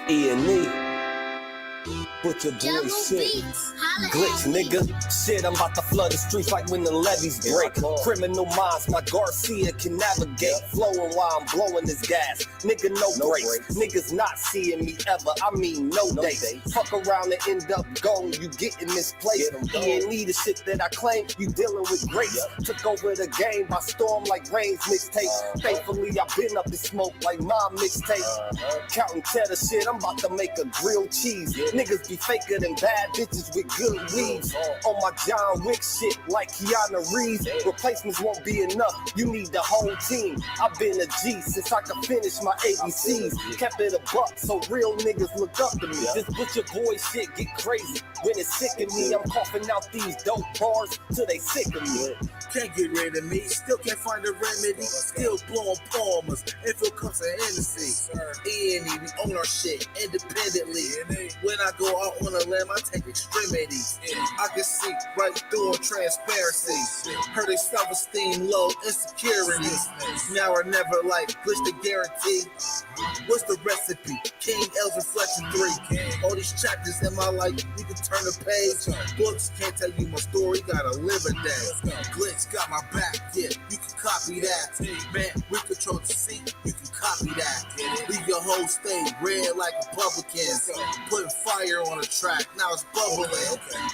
E&E. Put your boy shit. Glitch, nigga. Shit, I'm about to flood the streets like when the levees break. Criminal minds, my Garcia can navigate. Flowing while I'm blowing this gas. Nigga, no brakes. Niggas not seeing me ever. I mean, no dates. Fuck around and end up gone. You getting misplaced. E&E, the shit that I claim. You dealing with grace. Took over the game by storm like Rain's mixtape. Thankfully, I been up in smoke like my mixtape. Counting cheddar shit, I'm about to make a grilled cheese. Niggas be faker than bad bitches with good weeds. On my John Wick shit like Keanu Reeves. Replacements won't be enough, you need the whole team. I've been a G since I could finish my ABCs. Kept it a buck so real niggas look up to me. This butcher boy shit get crazy. When it's sick of me, I'm coughing out these dope bars till they sick of me. Can't get rid of me, still can't find a remedy. Still blowing palmers, if it comes to Hennessy. E&E, we own our shit independently. When I go out on a limb, I take extremities. I can see right through transparency. Heard they self-esteem low, insecurities. Now or never, like glitch the guarantee. What's the recipe? King L's Reflection 3. All these chapters in my life, you can turn the page. Books can't tell you my story, gotta live a day. Glitch got my back, yeah, you can copy that. Man, we control the seat, you can copy that. Leave your whole state red like Republicans. Putting fire on the track, now it's bubbling.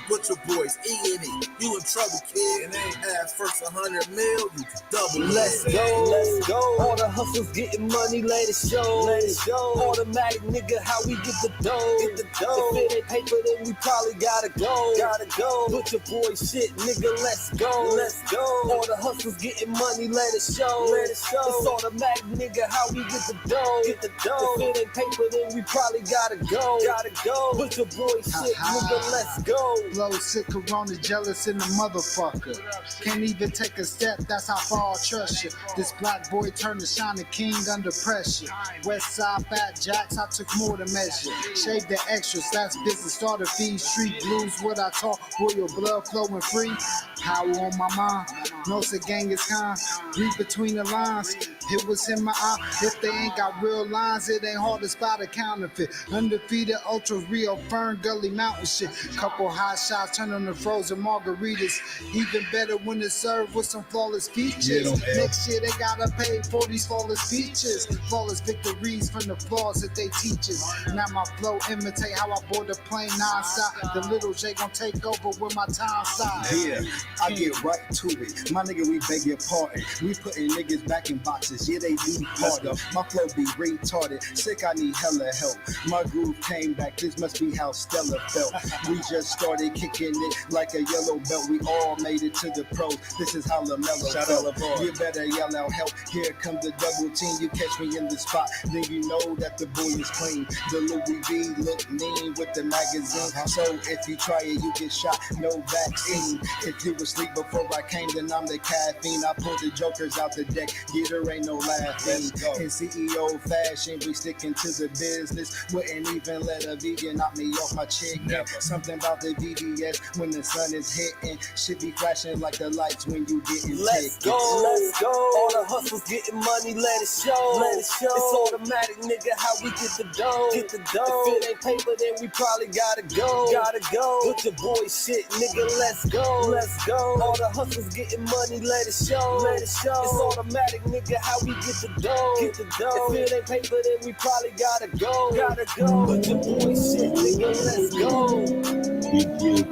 Butcher boys, E&E, you in trouble, kid. Add first 100 mil, you can double it. Let's go, let's go. All the hustles getting money, let it show. Let it show. Automatic nigga, how we get the dough. Get the dough. If it ain't paper, then we probably gotta go. Gotta go. Butcher boy shit, nigga, let's go. Let's go. All the hustles getting money, let it show. Let it show. It's automatic, nigga, how we get the dough. Get the dough. If it ain't paper, then we probably gotta go. Gotta go. Butcher boy shit, nigga, let's go. Flow sick, corona, jealous in the motherfucker. Can't even take a step, that's how far I trust you. This black boy turned to shining king under pressure. West side fat jacks, I took more to measure. Shave the extras, that's business, starter fees, street blues, what I talk, royal blood flowing free. Power on my mind, knows the gang is kind. Read between the lines, it was in my eye. If they ain't got real lines, it ain't hard to spot a counterfeit. Undefeated, ultra real, Fern Gully Mountain shit. Couple hot shots, turn on the frozen margaritas. Even better when it's served with some flawless features. Next year they gotta pay for these flawless features. Flawless victories from the flaws that they teach us. Now my flow imitate how I board the plane non-stop. The little J gon' take over with my time side. Yeah, I get right to it. My nigga, we beg your pardon. We putting niggas back in boxes. Yeah, they be harder. My flow be retarded. Sick, I need hella help. My groove came back. This must be how Stella felt. We just started kicking it like a yellow belt. We all made it to the pros. This is how LaMelo felt. You better yell out help. Here comes the double team. You catch me in the spot, then you know that the boy is clean. The Louis V look mean with the magazine. So if you try it, you get shot. No vaccine. If you were asleep before I came, then I'm the caffeine. I pulled the jokers out the deck. Yeah, there ain't no laughing. In CEO fashion, we sticking to the business. Wouldn't even let a vegan knock me off my chicken. Something about the VDS when the sun is hitting. Should be flashing like the lights when you getting Let's go, let's go. All the hustles getting money, let it show. Let it show. It's automatic, nigga, how we get the dough. Get the dough. If it ain't paper, then we probably gotta go. Gotta go. Put your boy shit, nigga, let's go. Let's go. All the hustles getting money, let it show. Let it show. It's automatic, nigga, how we get the dough. Get the dough. If it ain't paper, then we probably gotta go. Gotta go. Put your boy shit, nigga, let's go.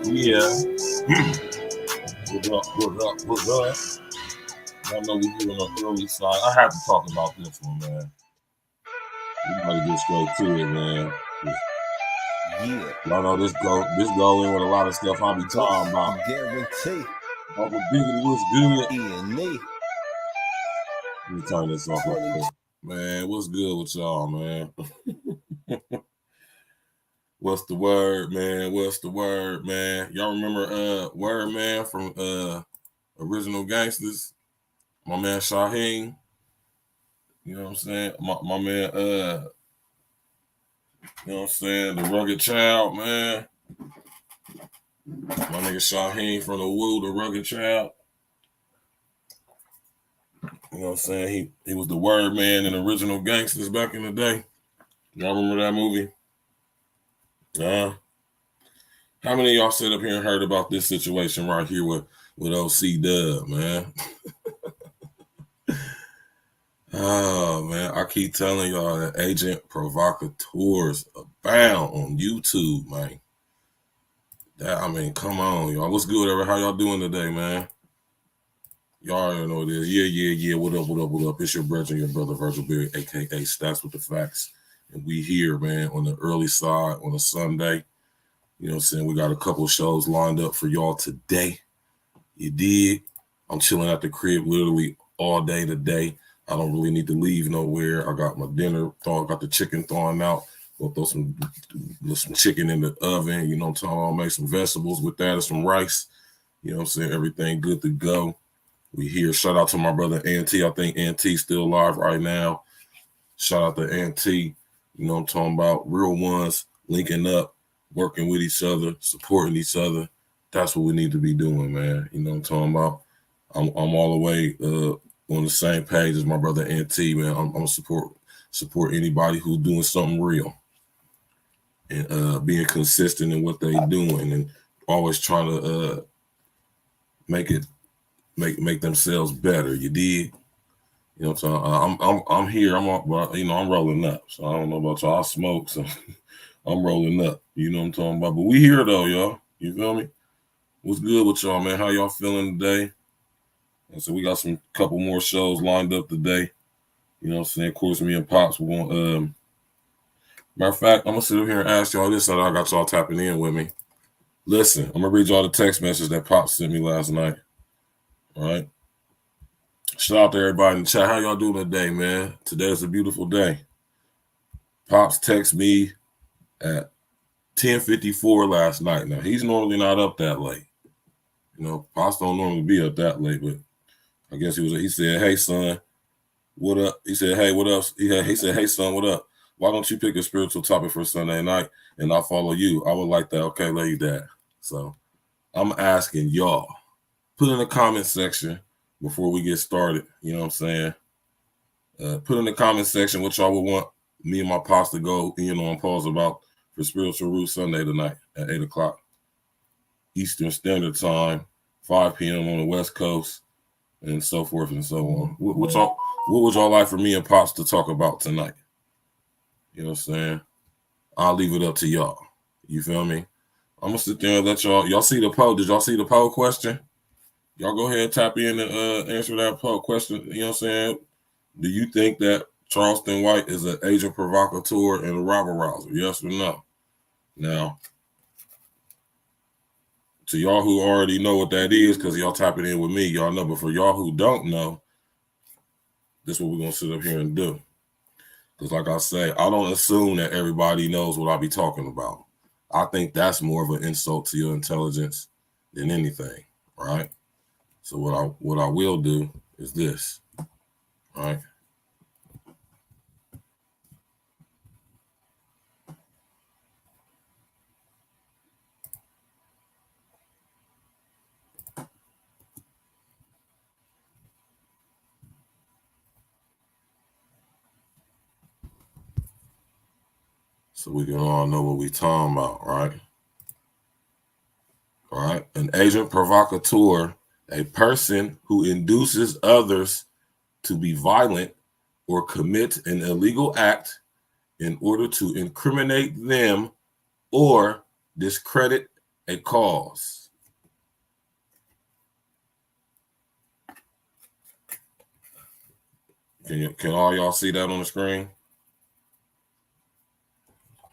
Yeah. What up? I know we doing an early slide. I have to talk about this one, man. We gotta get straight to it, man. Yeah. Y'all know this go in with a lot of stuff I be talking about. Guarantee. Uncle Biggity, what's good? E&E. Let me turn this off real quick. Man, what's good with y'all, man? What's the word, man? What's the word, man? Y'all remember Word Man from Original Gangsters? My man Shaheem. You know what I'm saying? My man, you know what I'm saying? The Rugged Child, man. My nigga Shaheem from the Woo, the Rugged Child. You know what I'm saying? He was the word man in Original Gangsters back in the day. Y'all remember that movie? How many of y'all sit up here and heard about this situation right here with OC Dub, man? Oh, man, I keep telling y'all that Agent Provocateurs abound on YouTube, man. I mean, come on, y'all. What's good, how y'all doing today, man? Y'all already know what it is. Yeah. What up? It's your brother, Virgil Berry, a.k.a. Stats with the Facts. And we here, man, on the early side on a Sunday. You know what I'm saying? We got a couple shows lined up for y'all today. You dig? I'm chilling at the crib literally all day today. I don't really need to leave nowhere. I got my dinner thawed, got the chicken thawing out. We'll throw some chicken in the oven. You know what I'm talking about? Make some vegetables with that and some rice. You know what I'm saying? Everything good to go. We here. Shout out to my brother Auntie. I think Auntie's still alive right now. Shout out to Auntie. You know what I'm talking about? Real ones linking up, working with each other, supporting each other. That's what we need to be doing, man. You know what I'm talking about? I'm all the way on the same page as my brother NT, man. I'm gonna support anybody who's doing something real and being consistent in what they doing and always trying to make themselves better. You dig? You know what I'm saying? I'm here. I'm rolling up. So I don't know about y'all. I smoke, so I'm rolling up. You know what I'm talking about? But we here though, y'all. You feel me? What's good with y'all, man? How y'all feeling today? And so we got some couple more shows lined up today. You know what I'm saying? Of course, me and Pops, we're going matter of fact, I'm gonna sit up here and ask y'all this so I got y'all tapping in with me. Listen, I'm gonna read y'all the text message that Pops sent me last night. All right. Shout out to everybody in the chat. How y'all doing today, man? Today is a beautiful day. Pops text me at 10:54 last night. Now, he's normally not up that late. You know, Pops don't normally be up that late, but I guess he said, hey, son, what up? He said, hey, what up? He said, hey, son, what up? Why don't you pick a spiritual topic for Sunday night and I'll follow you? I would like that. Okay, lady dad. So I'm asking y'all, put in the comment section before we get started. You know what I'm saying? Put in the comment section what y'all would want me and my pops to go, on pause about for Spiritual Roots Sunday tonight at 8 o'clock Eastern Standard Time, 5 p.m. on the West Coast, and so forth and so on. What would y'all like for me and Pops to talk about tonight? You know what I'm saying? I'll leave it up to y'all. You feel me? I'm going to sit there and let y'all see the poll. Did y'all see the poll question? Y'all go ahead and tap in and answer that poll question. You know what I'm saying? Do you think that Charleston White is an agent provocateur and a rabble rouser? Yes or no? Now, to y'all who already know what that is, because y'all tapping in with me, y'all know. But for y'all who don't know, this is what we're going to sit up here and do. Because like I say, I don't assume that everybody knows what I be talking about. I think that's more of an insult to your intelligence than anything, right? So what I will do is this, right? So we can all know what we talking about, right? All right. An agent provocateur, a person who induces others to be violent or commit an illegal act in order to incriminate them or discredit a cause. Can all y'all see that on the screen?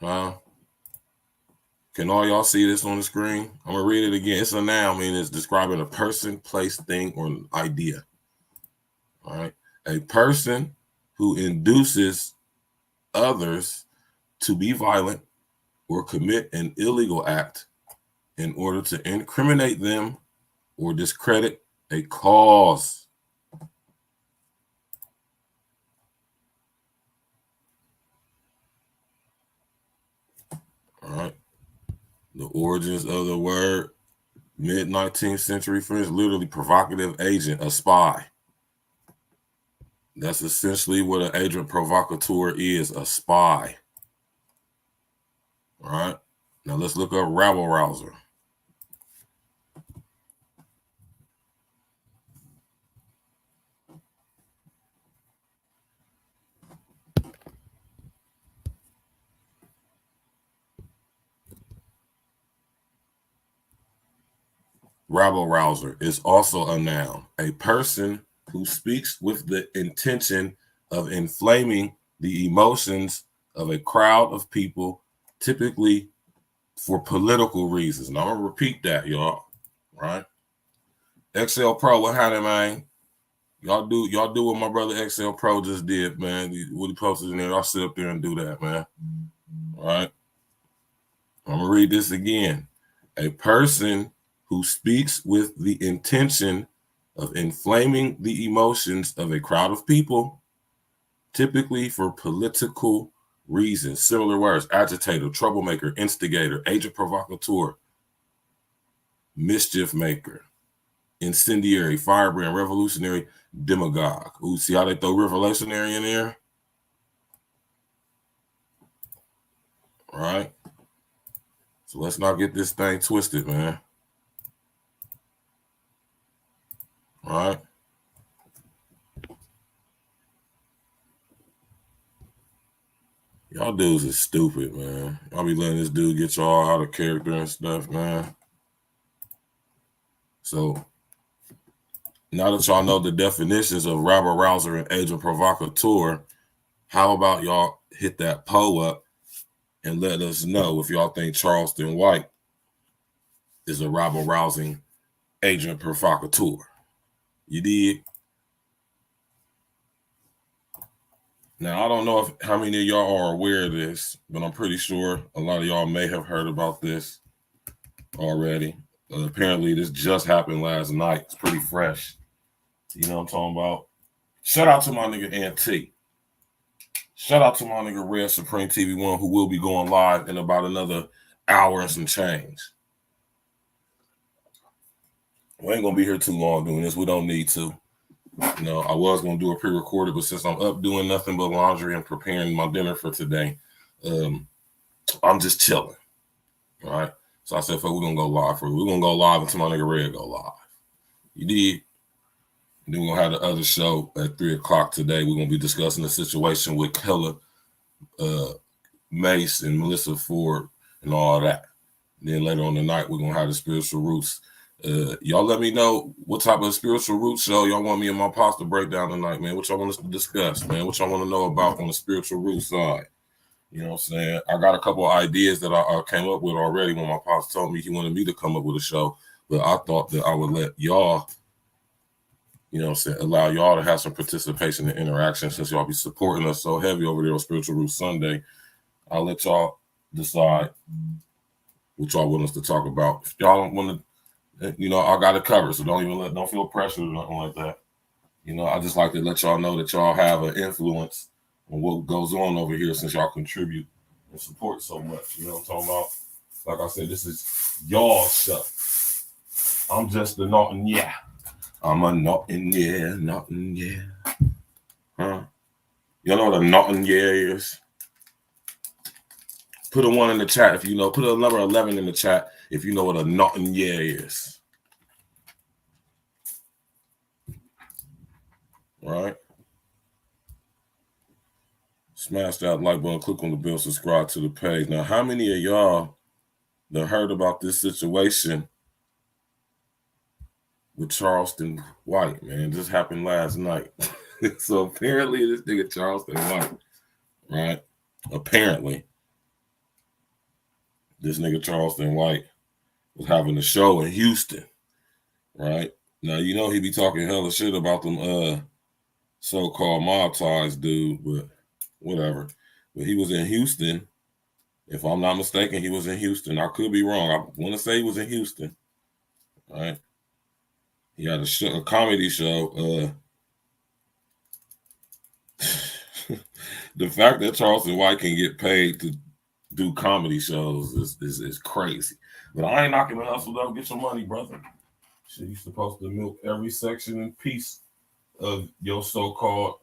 Huh? Can all y'all see this on the screen? I'm gonna read it again. It's a noun, meaning it's describing a person, place, thing, or an idea. All right. A person who induces others to be violent or commit an illegal act in order to incriminate them or discredit a cause. All right. The origins of the word, mid-19th century French, literally provocative agent, a spy. That's essentially what an agent provocateur is, a spy. All right. Now let's look up rabble rouser. Rabble rouser is also a noun, a person who speaks with the intention of inflaming the emotions of a crowd of people, typically for political reasons. Now I'm gonna repeat that, y'all. Right? XL Pro, what happened, man? Y'all do what my brother XL Pro just did, man. What he posted in there, y'all sit up there and do that, man. All right. I'm gonna read this again. A person who speaks with the intention of inflaming the emotions of a crowd of people, typically for political reasons. Similar words: agitator, troublemaker, instigator, agent provocateur, mischief maker, incendiary, firebrand, revolutionary, demagogue. Ooh, see how they throw revolutionary in there? All right. So let's not get this thing twisted, man. All right. Y'all dudes is stupid, man. Y'all be letting this dude get y'all out of character and stuff, man. So now that y'all know the definitions of rabble rouser and agent provocateur, how about y'all hit that poll up and let us know if y'all think Charleston White is a rabble rousing agent provocateur. You did? Now, I don't know how many of y'all are aware of this, but I'm pretty sure a lot of y'all may have heard about this already. Apparently, this just happened last night. It's pretty fresh. You know what I'm talking about? Shout out to my nigga Ant. Shout out to my nigga Red Supreme TV1, who will be going live in about another hour and some change. We ain't going to be here too long doing this. We don't need to. You know, I was going to do a pre-recorded, but since I'm up doing nothing but laundry and preparing my dinner for today, I'm just chilling. All right. So I said, fuck, we're going to go live for it. We're going to go live until my nigga Red go live. You did? And then we're going to have the other show at 3 o'clock today. We're going to be discussing the situation with Keller, Mace, and Melissa Ford and all that. And then later on tonight, we're going to have the Spiritual Roots. Y'all let me know what type of spiritual roots show y'all want me and my pops to break down tonight, man. What y'all want us to discuss, man. What y'all want to know about on the spiritual root side. You know what I'm saying? I got a couple of ideas that I came up with already when my pops told me he wanted me to come up with a show. But I thought that I would let y'all, you know what I'm saying, allow y'all to have some participation and interaction since y'all be supporting us so heavy over there on Spiritual Root Sunday. I'll let y'all decide what y'all want us to talk about. If y'all don't want to, you know, I got it covered, so don't feel pressured or nothing like that. You know, I just like to let y'all know that y'all have an influence on what goes on over here since y'all contribute and support so much. You know what I'm talking about? Like I said, this is y'all stuff. I'm just a Norton, yeah. I'm a Norton, yeah, Norton, yeah. Huh? You know what a Norton, yeah is? Put a 1 in the chat if you know. Put a number 11 in the chat if you know what a Norton, yeah is. Right? Smash that like button, click on the bell, subscribe to the page. Now, how many of y'all that heard about this situation with Charleston White, man? This happened last night. So apparently this nigga Charleston White, right? Apparently this nigga Charleston White was having a show in Houston, right? Now, you know he be talking hella shit about them so-called mob ties, dude, but whatever. But he was in Houston. If I'm not mistaken, he was in Houston. I could be wrong. I want to say he was in Houston. All right. He had a comedy show. The fact that Charleston White can get paid to do comedy shows is crazy. But I ain't knocking the hustle, though. Get your money, brother. Shit, you supposed to milk every section in peace of your so-called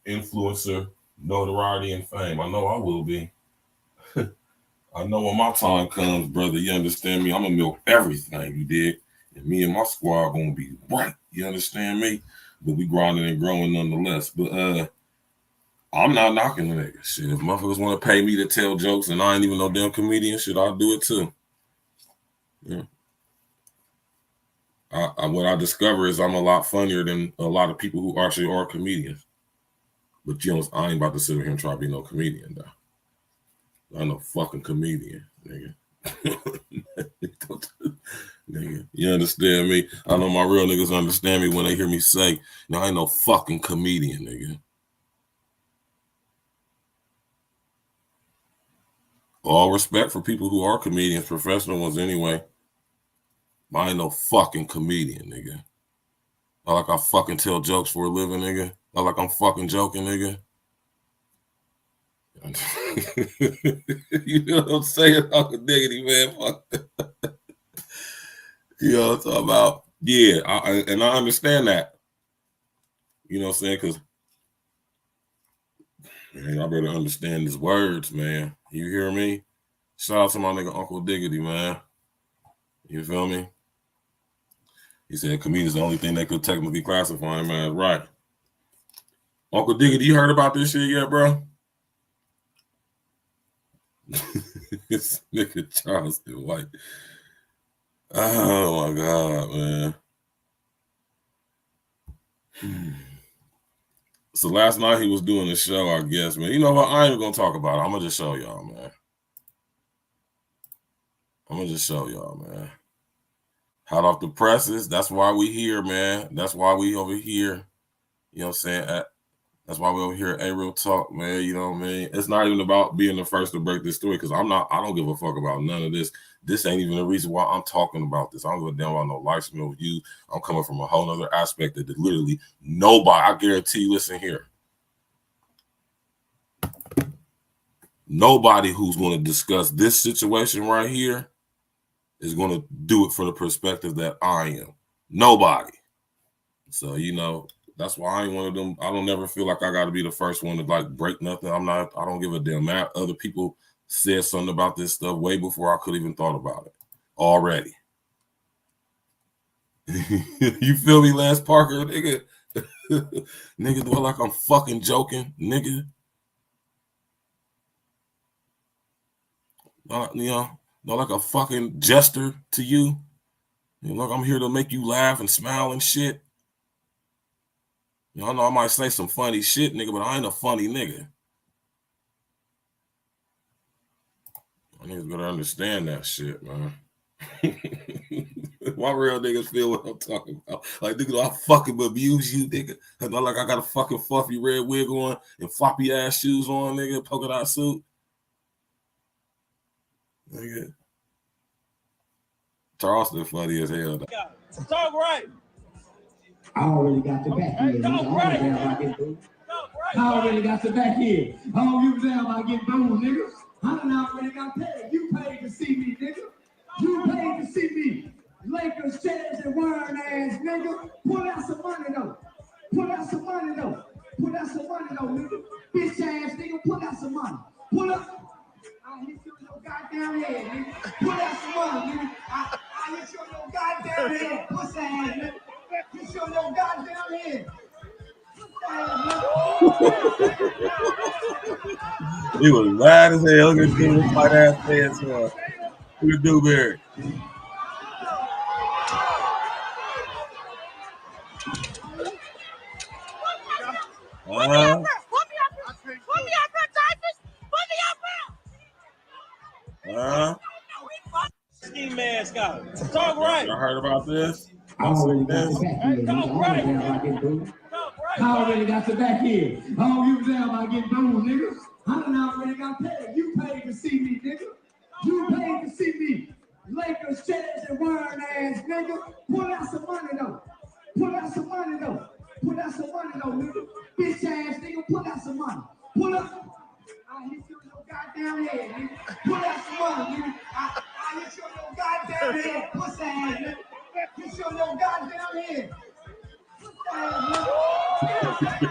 influencer notoriety and fame. I know I will be. I know when my time comes, brother, you understand me? I'm gonna milk everything, you did. And me and my squad gonna be right. You understand me? But we grinding and growing nonetheless. But I'm not knocking the nigga. Shit, if motherfuckers want to pay me to tell jokes and I ain't even no damn comedian, shit, I'll do it too. Yeah. What I discover is I'm a lot funnier than a lot of people who actually are comedians. But you know, I ain't about to sit here and try to be no comedian, though. I'm no fucking comedian, nigga. Nigga, you understand me? I know my real niggas understand me when they hear me say, no, I ain't no fucking comedian, nigga. All respect for people who are comedians, professional ones anyway. But I ain't no fucking comedian, nigga. Not like I fucking tell jokes for a living, nigga. Not like I'm fucking joking, nigga. You know what I'm saying? Uncle Diggity, man. Fuck. You know what I'm talking about? Yeah, and I understand that. You know what I'm saying? Because, man, I better understand his words, man. You hear me? Shout out to my nigga Uncle Diggity, man. You feel me? He said comedian's the only thing they could technically classify him as. Right. Uncle Diggity, you heard about this shit yet, bro? This nigga Charleston White. Oh my God, man. So last night he was doing the show, I guess, man. You know what? I ain't even gonna talk about it. I'm gonna just show y'all, man. Man. Hot off the presses. That's why we here, man. That's why we over here. You know what I'm saying? That's why we over here at A-Real Talk, man. You know what I mean? It's not even about being the first to break this story, because I don't give a fuck about none of this. This ain't even the reason why I'm talking about this. I don't give a damn about no likes, no views. I'm coming from a whole other aspect that literally nobody, I guarantee you, listen here. Nobody who's going to discuss this situation right here is going to do it for the perspective that I am. Nobody. So, you know, that's why I ain't one of them. I don't never feel like I got to be the first one to like break nothing. I don't give a damn. Other people said something about this stuff way before I could even thought about it already. You feel me, Lance Parker, nigga? Nigga, do I like I'm fucking joking, nigga? You know, not like a fucking jester to you. You know, like I'm here to make you laugh and smile and shit. You know, I know I might say some funny shit, nigga, but I ain't a funny nigga. I niggas better understand that shit, man. My real niggas feel what I'm talking about. Like, nigga, I fucking abuse you, nigga. Not like I got a fucking fluffy red wig on and floppy ass shoes on, nigga, polka dot suit. Nigga. Charleston funny as hell. Talk right. I already got your back here. Talk right. I already got your back here. I don't give a damn about getting booed, nigga. I done already got paid. You paid to see me, nigga. You paid to see me. Lakers, chairs, and wine ass, nigga. Pull out some money, though. Pull out some money, though. Pull out some money, though, nigga. Bitch ass, nigga. Pull out some money. Pull up. I hit you in your goddamn head, nigga. Pull out some money, nigga. I hit you in your goddamn head. Pussy ass, nigga. Hit you in your goddamn head. He was mad as hell. Look at his white ass pants on. Look at Dewberry. Ski mask out. Talk right. Y'all heard about this? I already got your back here. Talk right. I already got your back here. I don't give a damn about getting booed, nigga. I done already got paid. You paid to see me, nigga. You paid to see me. Lakers, chairs, and wine ass, nigga. Pull out some money, though. Pull out some money, though. Pull out some money, though, nigga. Bitch ass, nigga. Pull out some money. Pull up. I hit you in your goddamn head, nigga. Pull out some money, nigga. I hit you in your goddamn head. Pussy ass, nigga. Hit you in your goddamn head. Pussy ass, nigga. Huh?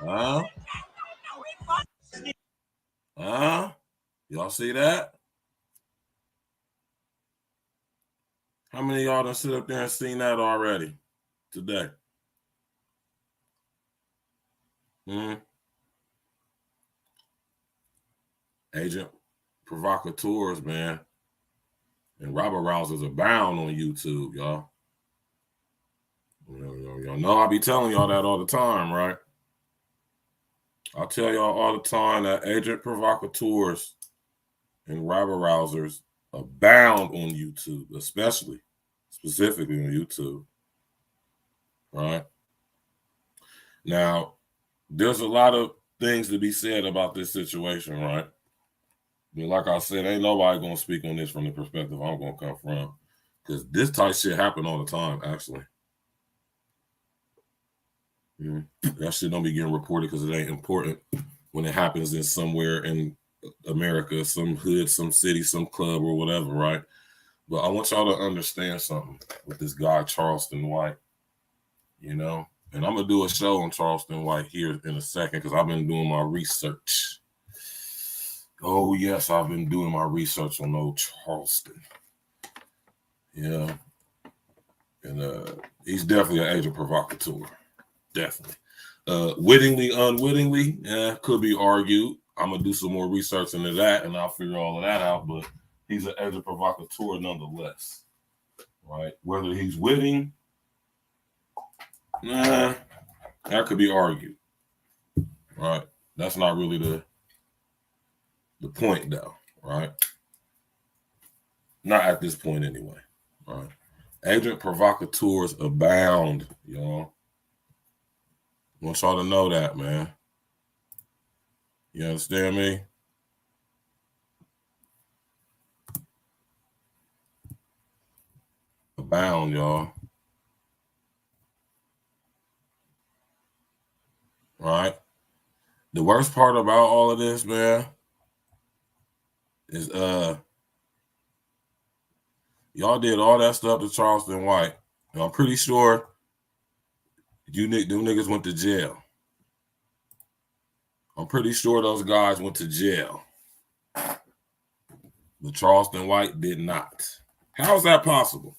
Huh? Huh? Y'all see that? How many of y'all done sit up there and seen that already today? Agent Provocateurs, man. And Robber Rousers Abound on YouTube, y'all. Y'all know I be telling y'all that all the time, right? I tell y'all all the time that Agent Provocateurs and Robber Rousers abound on YouTube, specifically on YouTube, right? Now, there's a lot of things to be said about this situation, right? I mean, like I said, ain't nobody going to speak on this from the perspective I'm going to come from, because this type shit happen all the time, actually. That shit don't be getting reported because it ain't important when it happens in somewhere in America, some hood, some city, some club or whatever, right? But I want y'all to understand something with this guy, Charleston White, you know? And I'm going to do a show on Charleston White here in a second because I've been doing my research. Oh, yes, I've been doing my research on old Charleston. Yeah. And he's definitely an agent provocateur. Definitely. Wittingly, unwittingly, could be argued. I'm going to do some more research into that, and I'll figure all of that out. But he's an agent provocateur nonetheless, right? Whether he's witting, that could be argued, right? That's not really the point, though, right? Not at this point, anyway, right? Agent provocateurs abound, y'all. I want y'all to know that, man. You understand me? Abound, y'all. Right? The worst part about all of this, man, is y'all did all that stuff to Charleston White. And I'm pretty sure them niggas went to jail. I'm pretty sure those guys went to jail. But Charleston White did not. How is that possible?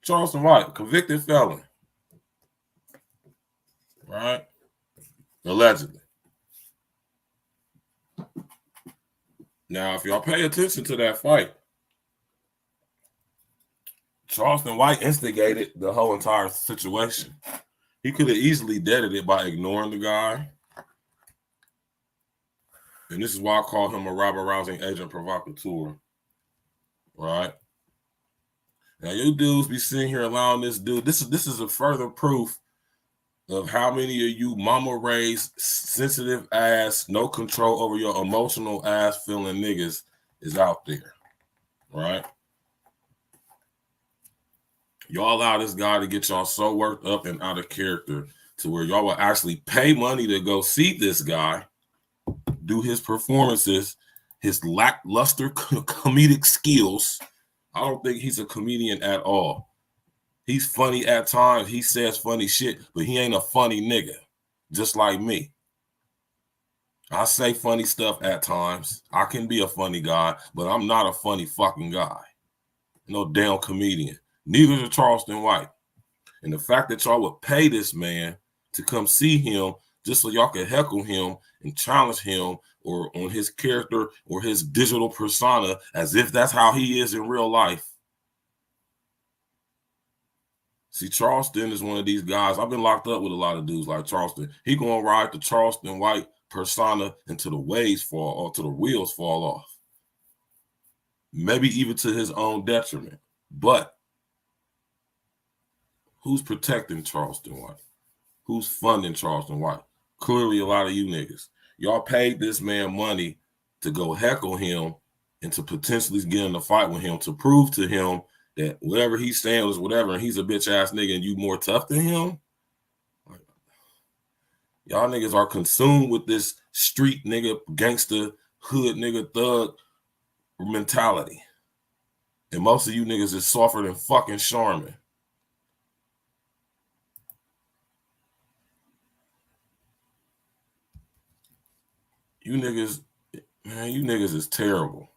Charleston White, convicted felon. Right? Allegedly. Now, if y'all pay attention to that fight, Charleston White instigated the whole entire situation. He could have easily deaded it by ignoring the guy. And this is why I call him a robber-rousing agent provocateur. Right? Now, you dudes be sitting here allowing this dude. This is a further proof of how many of you mama-raised, sensitive ass, no control over your emotional ass feeling niggas is out there. Right? Y'all allow this guy to get y'all so worked up and out of character to where y'all will actually pay money to go see this guy do his performances, his lackluster comedic skills. I don't think he's a comedian at all. He's funny at times. He says funny shit, but he ain't a funny nigga, just like me. I say funny stuff at times. I can be a funny guy, but I'm not a funny fucking guy. No damn comedian. Neither is Charleston White. And the fact that y'all would pay this man to come see him just so y'all could heckle him and challenge him or on his character or his digital persona as if that's how he is in real life. See, Charleston is one of these guys. I've been locked up with a lot of dudes like Charleston. He gonna ride the Charleston White persona until the wheels fall off. Maybe even to his own detriment. But who's protecting Charleston White? Who's funding Charleston White? Clearly a lot of you niggas. Y'all paid this man money to go heckle him and to potentially get in a fight with him to prove to him that whatever he's saying was whatever, and he's a bitch ass nigga, and you more tough than him. Like, y'all niggas are consumed with this street nigga, gangster, hood nigga, thug mentality, and most of you niggas is softer than fucking Charmin. You niggas, man, you niggas is terrible.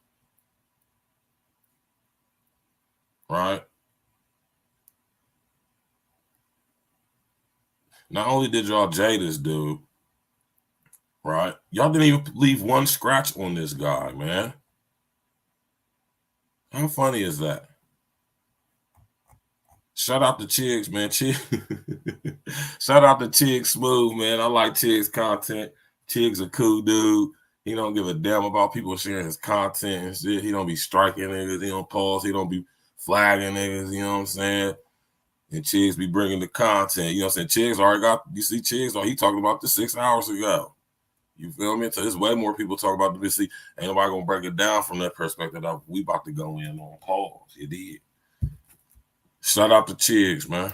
Right? Not only did y'all jade this dude, right? Y'all didn't even leave one scratch on this guy, man. How funny is that? Shout out to Chigs, man. Shout out to Chigs Smooth, man. I like Chigs content. Chigs a cool dude. He don't give a damn about people sharing his content and shit. He don't be striking niggas. He don't pause. He don't be flagging niggas. You know what I'm saying? And Chigs be bringing the content. You know what I'm saying? Chigs already got, you see Chigs, he talked about this 6 hours ago. You feel me? So there's way more people talking about the BC. Ain't nobody gonna break it down from that perspective. We about to go in on pause. You did. Shout out to Chigs, man.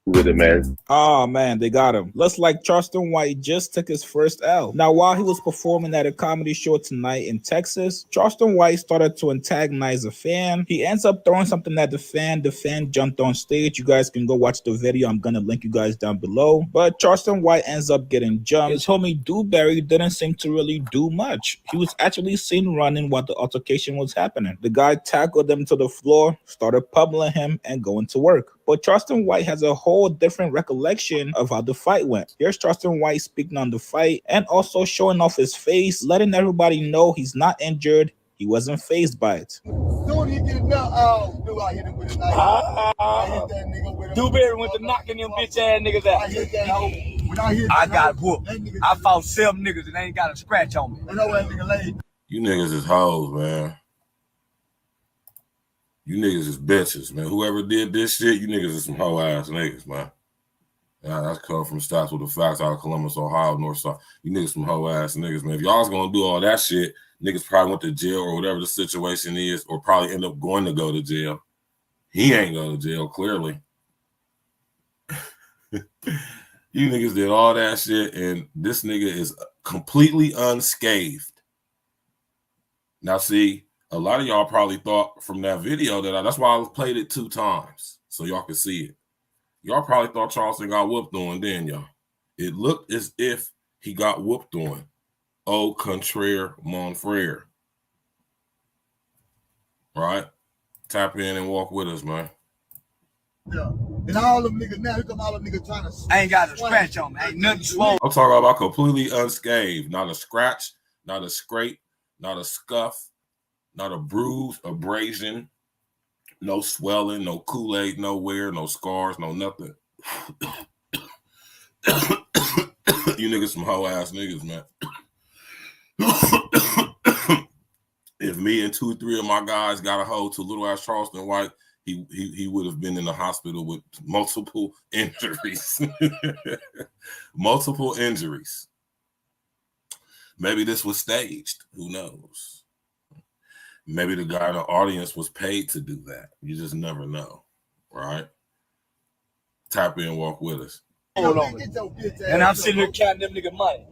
With it, man. Oh man, they got him. Looks like Charleston White just took his first L. Now, while he was performing at a comedy show tonight in Texas, Charleston White started to antagonize a fan. He ends up throwing something at the fan. The fan jumped on stage. You guys can go watch the video. I'm gonna link you guys down below. But Charleston White ends up getting jumped. His homie Dewberry didn't seem to really do much. He was actually seen running while the altercation was happening. The guy tackled him to the floor, started pummeling him, and going to work. But Charleston White has a whole different recollection of how the fight went. Here's Charleston White speaking on the fight and also showing off his face, letting everybody know he's not injured. He wasn't fazed by it. Soon he get enough, dude, I hit him with a knife. I hit that nigga with a Dewberry went to knocking them bitch ass niggas out. I hit that hoe. When I hit I that got hoe, whooped. that nigga- I fought 7 niggas and they ain't got a scratch on me. I know that nigga laid. You niggas is hoes, man. You niggas is bitches, man. Whoever did this shit, you niggas is some hoe ass niggas, man. Yeah, that's coming from Stats with the Facts out of Columbus, Ohio, North Side. You niggas some hoe ass niggas, man. If y'all was gonna do all that shit, niggas probably went to jail or whatever the situation is, or probably end up going to go to jail. He ain't going to jail, clearly. You niggas did all that shit, and this nigga is completely unscathed. Now, see, a lot of y'all probably thought from that video that's why I played it 2 times, so y'all could see it. Y'all probably thought Charleston got whooped on, didn't y'all? It looked as if he got whooped on. Au contraire, mon frere. Right? Tap in and walk with us, man. Yeah. And all them niggas now, here come all them niggas trying to. I ain't got a scratch on me. Ain't nothing swole. I'm talking about completely unscathed. Not a scratch, not a scrape, not a scuff, not a bruise, abrasion, no swelling, no Kool-Aid nowhere, no scars, no nothing. You niggas some hoe ass niggas, man. If me and 2-3 of my guys got a hold to little ass Charleston White, he would have been in the hospital with multiple injuries. Multiple injuries. Maybe this was staged. Who knows? Maybe the guy in the audience was paid to do that. You just never know, right? Tap in, walk with us. Hold on. And I'm sitting here counting them nigga money.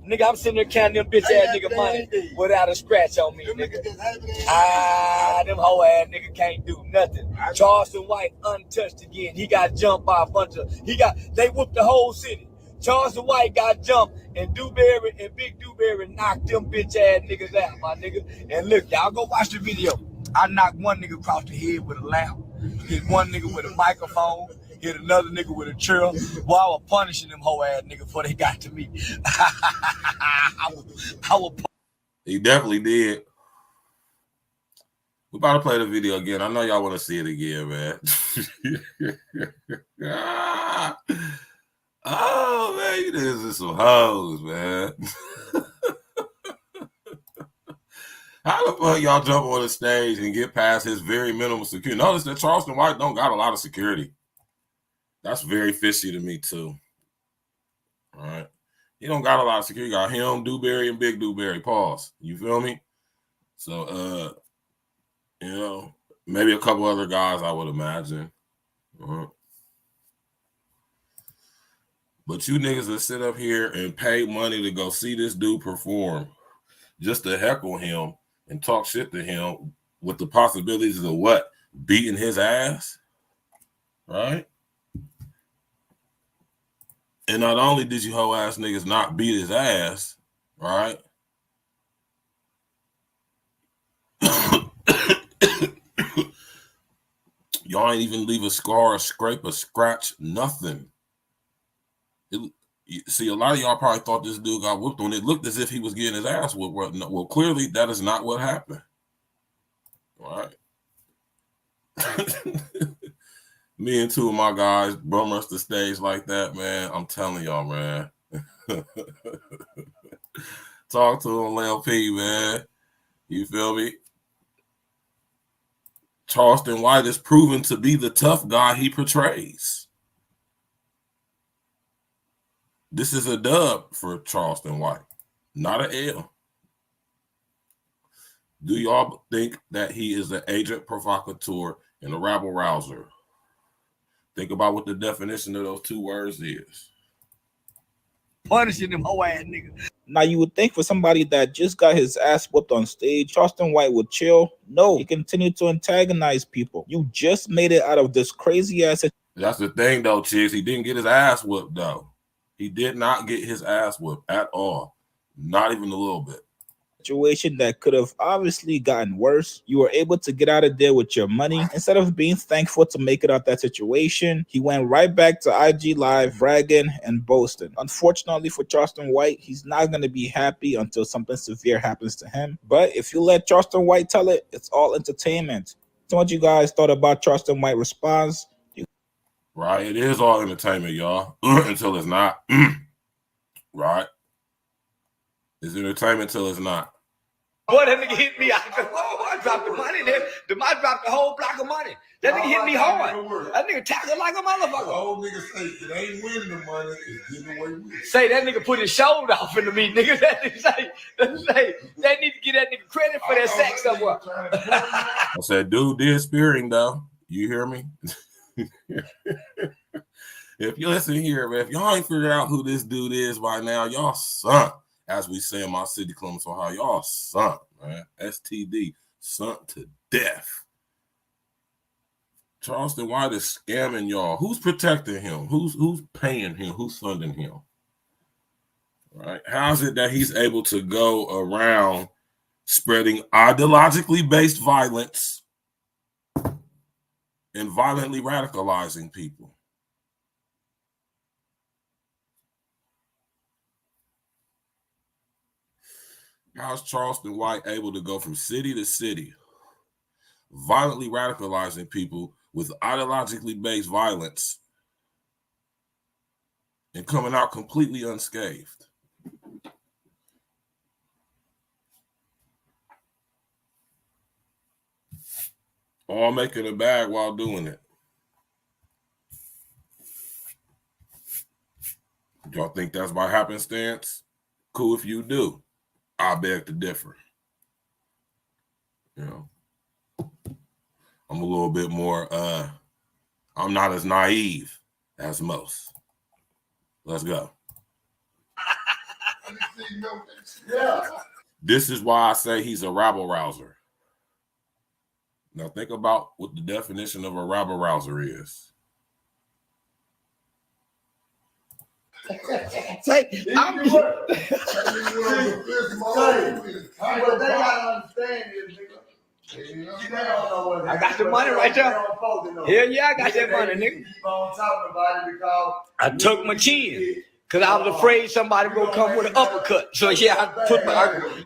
Nigga, I'm sitting there counting them bitch ass nigga money without a scratch on me, nigga. Them hoe ass nigga can't do nothing. Charleston White untouched again. He got jumped by a bunch of, they whooped the whole city. Charleston White got jumped, and Dewberry and Big Dewberry knocked them bitch ass niggas out, my nigga. And look, y'all go watch the video. I knocked one nigga across the head with a lamp, hit one nigga with a microphone, hit another nigga with a chair. Boy, I was punishing them hoe ass niggas before they got to me. He definitely did. We about to play the video again. I know y'all want to see it again, man. Oh, man, you niggas is some hoes, man. How the fuck y'all jump on the stage and get past his very minimal security? Notice that Charleston White don't got a lot of security. That's very fishy to me, too. All right. He don't got a lot of security. Got him, Dewberry, and Big Dewberry. Pause. You feel me? So, You know, maybe a couple other guys, I would imagine. But you niggas that sit up here and pay money to go see this dude perform just to heckle him and talk shit to him with the possibilities of what? Beating his ass? Right? And not only did you hoe ass niggas not beat his ass, right? Y'all ain't even leave a scar, a scrape, a scratch, nothing. See, a lot of y'all probably thought this dude got whooped on. It looked as if he was getting his ass whooped. Well, clearly that is not what happened. All right. Me and two of my guys bum us the stage like that, man. I'm telling y'all, man. Talk to him, LP, man. You feel me? Charleston White is proven to be the tough guy he portrays. This is a dub for Charleston White, not an L. Do y'all think that he is an agent provocateur and a rabble rouser? Think about what the definition of those two words is. Punishing them whole ass niggas. Now, you would think for somebody that just got his ass whooped on stage, Charleston White would chill. No, he continued to antagonize people. You just made it out of this crazy ass. That's the thing, though, Chicks. He didn't get his ass whooped, though. He did not get his ass whooped at all. Not even a little bit. Situation that could have obviously gotten worse. You were able to get out of there with your money. Instead of being thankful to make it out that situation, he went right back to IG Live, bragging and boasting. Unfortunately for Charleston White, he's not going to be happy until something severe happens to him. But if you let Charleston White tell it, it's all entertainment. So what you guys thought about Charleston White response? Right, it is all entertainment, y'all. Until it's not. Right? It's entertainment until it's not. Boy, that nigga hit me. I dropped the money there. I dropped the whole block of money. That nigga hit me hard. That nigga tackled like a motherfucker. The old nigga say it ain't winning the money, it's giving away with it. Say that nigga put his shoulder off into me, nigga. That nigga say they need to give that nigga credit for that sack somewhere. I said, dude did spearing, though. You hear me? If you listen here, man, if y'all ain't figured out who this dude is by now, y'all sunk. As we say in my city, Columbus, Ohio, y'all sunk, man. STD, sunk to death. Charleston White is scamming y'all. Who's protecting him? Who's paying him? Who's funding him? Right? How's it that he's able to go around spreading ideologically based violence and violently radicalizing people? How's Charleston White able to go from city to city, violently radicalizing people with ideologically based violence and coming out completely unscathed? All making a bag while doing it. Y'all think that's by happenstance? Cool if you do. I beg to differ. You know, I'm a little bit more, I'm not as naive as most. Let's go. Yeah. This is why I say he's a rabble rouser. Now think about what the definition of a rabble rouser is. Say, I'm What they gotta understand is, nigga, I got the money right there. Hell yeah, I got that money, nigga. Keep on talking about it because I took my chin because I was afraid somebody would come with an uppercut. So yeah,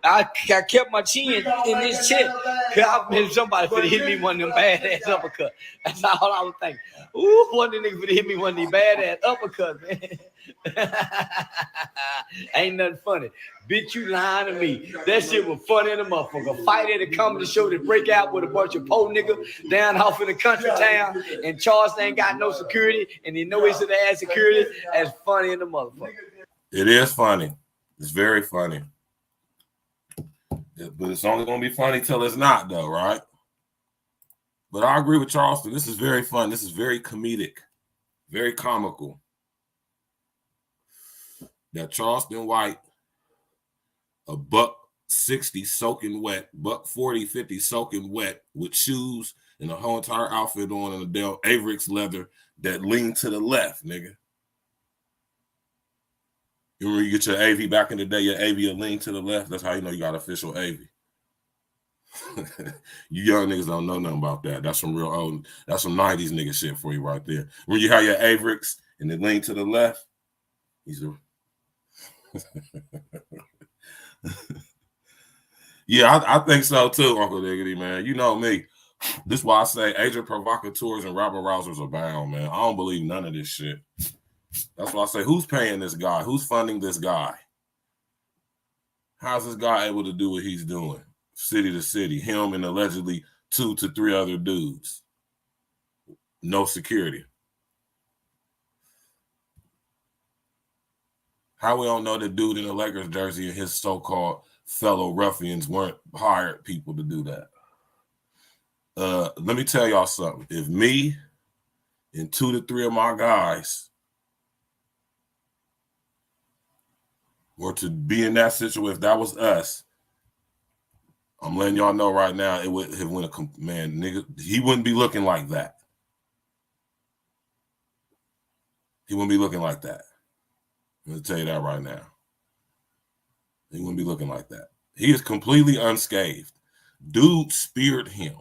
I kept my chin in this chest because somebody could hit me one of them badass uppercuts. That's all I was thinking. Ooh, one of them niggas would hit me one of these badass uppercuts, man. Ain't nothing funny. Bitch, you lying to me. That shit was funny in the motherfucker. Fight at a comedy show to break out with a bunch of poor niggas down off in the country town, and Charleston ain't got no security, and he know he's in the ass security. That's funny in the motherfucker. It is funny. It's very funny. But it's only going to be funny till it's not, though, right? But I agree with Charleston. This is very fun. This is very comedic, very comical. That Charleston White, a $160 soaking wet, $140, $50 soaking wet with shoes and a whole entire outfit on and a damn Avirex leather that lean to the left, nigga. You remember you get your AV back in the day, your AV will lean to the left. That's how you know you got official AV. You young niggas don't know nothing about that. That's some real old, that's some 90s nigga shit for you right there. When you have your Avirex and it lean to the left, he's a yeah, I think so too, Uncle Diggity, man. You know me. This is why I say agent provocateurs and rabble rousers abound, man. I don't believe none of this shit. That's why I say, who's paying this guy? Who's funding this guy? How's this guy able to do what he's doing? City to city, him and allegedly 2 to 3 other dudes. No security. How we don't know the dude in the Lakers jersey and his so-called fellow ruffians weren't hired people to do that? Let me tell y'all something. If me and 2 to 3 of my guys were to be in that situation, if that was us, I'm letting y'all know right now, it would have went a man, nigga. He wouldn't be looking like that. He wouldn't be looking like that. I'm gonna tell you that right now. He wouldn't be looking like that. He is completely unscathed. Dude speared him.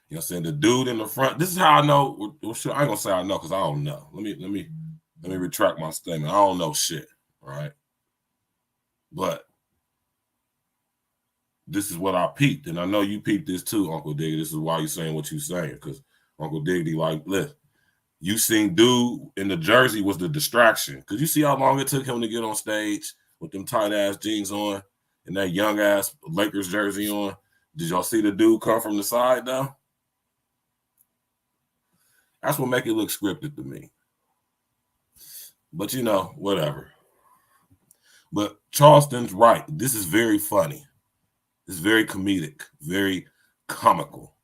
You know what I'm saying? The dude in the front. This is how I know. I ain't gonna say I know because I don't know. Let me retract my statement. I don't know shit. All right. But this is what I peeped, and I know you peeped this too, Uncle Diggity. This is why you're saying what you're saying, because Uncle Diggity, like, listen, you seen dude in the jersey was the distraction. Because you see how long it took him to get on stage with them tight-ass jeans on and that young-ass Lakers jersey on. Did y'all see the dude come from the side, though? That's what make it look scripted to me. But, you know, whatever. But Charleston's right. This is very funny. It's very comedic, very comical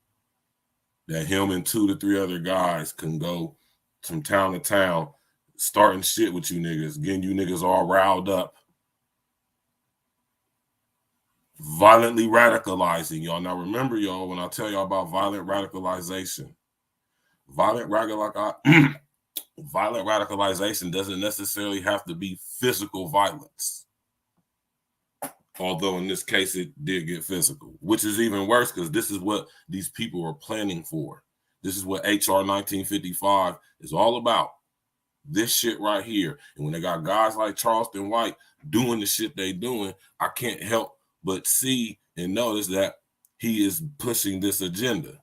that him and 2 to 3 other guys can go from town to town starting shit with you niggas, getting you niggas all riled up, violently radicalizing y'all. Now, remember, y'all, when I tell y'all about violent radicalization, violent radicalization doesn't necessarily have to be physical violence. Although in this case, it did get physical, which is even worse because this is what these people are planning for. This is what HR 1955 is all about. This shit right here. And when they got guys like Charleston White doing the shit they doing, I can't help but see and notice that he is pushing this agenda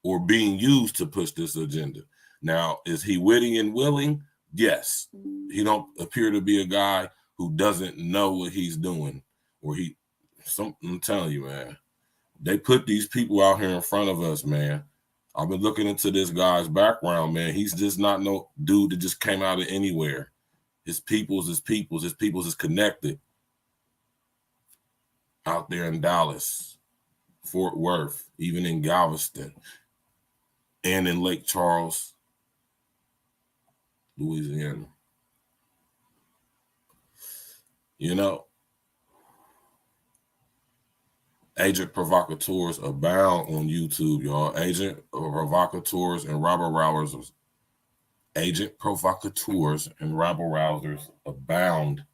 or being used to push this agenda. Now, is he witty and willing? Yes. He don't appear to be a guy who doesn't know what he's doing. Or I'm telling you, man, they put these people out here in front of us, man. I've been looking into this guy's background, man. He's just not no dude that just came out of anywhere. His peoples is connected out there in Dallas, Fort Worth, even in Galveston, and in Lake Charles, Louisiana. You know, Agent Provocateurs abound on YouTube, y'all. Agent Provocateurs and Rabble Rousers. Agent Provocateurs and Rabble Rousers abound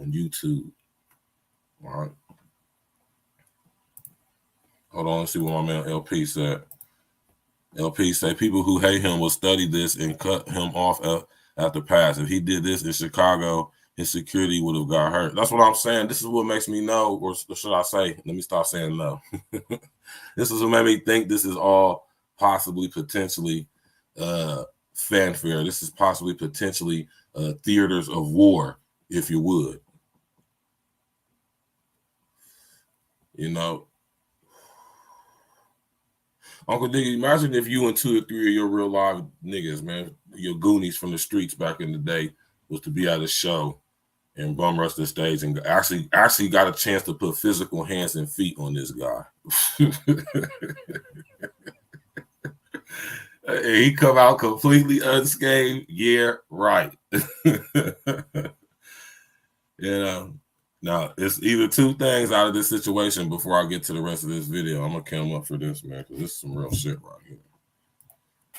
on YouTube. All right. Hold on, let's see what my man LP said. LP say people who hate him will study this and cut him off at the pass. If he did this in Chicago, his security would have got hurt. That's what I'm saying. This is what makes me know, or should I say, let me stop saying no. This is what made me think this is all possibly, potentially fanfare. This is possibly, potentially theaters of war, if you would. You know, Uncle Diggy, imagine if you and 2 or 3 of your real live niggas, man, your Goonies from the streets back in the day, was to be at a show and bum rushed the stage and actually got a chance to put physical hands and feet on this guy. He come out completely unscathed. Yeah, right. You know, now it's either two things out of this situation before I get to the rest of this video. I'm gonna come up for this, man, because this is some real shit right here.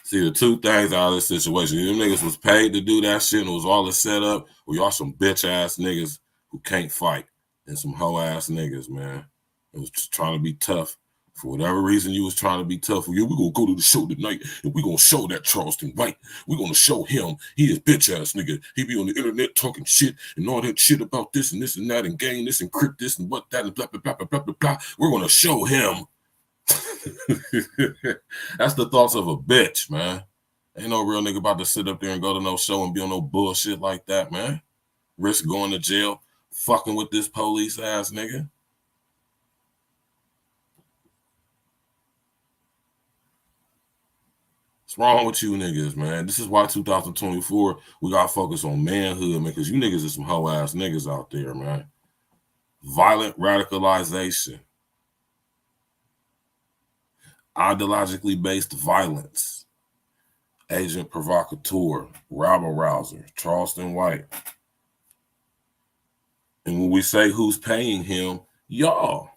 See, the two things out of this situation. Them niggas was paid to do that shit and it was all a setup, or y'all some bitch ass niggas who can't fight and some hoe ass niggas, man. It was just trying to be tough. For whatever reason you was trying to be tough. Yeah, we're going to go to the show tonight and we're going to show that Charleston White. We're going to show him. He is bitch ass nigga. He be on the internet talking shit and all that shit about this and this and that and gang this and crypt this and what that and blah, blah, blah, blah, blah, blah, blah. We're going to show him. That's the thoughts of a bitch, man. Ain't no real nigga about to sit up there and go to no show and be on no bullshit like that, man. Risk going to jail, fucking with this police ass nigga. What's wrong with you niggas, man? This is why 2024, we got to focus on manhood, man, because you niggas are some hoe ass niggas out there, man. Violent radicalization. Ideologically based violence. Agent Provocateur, Rabble Rouser, Charleston White. And when we say who's paying him, y'all.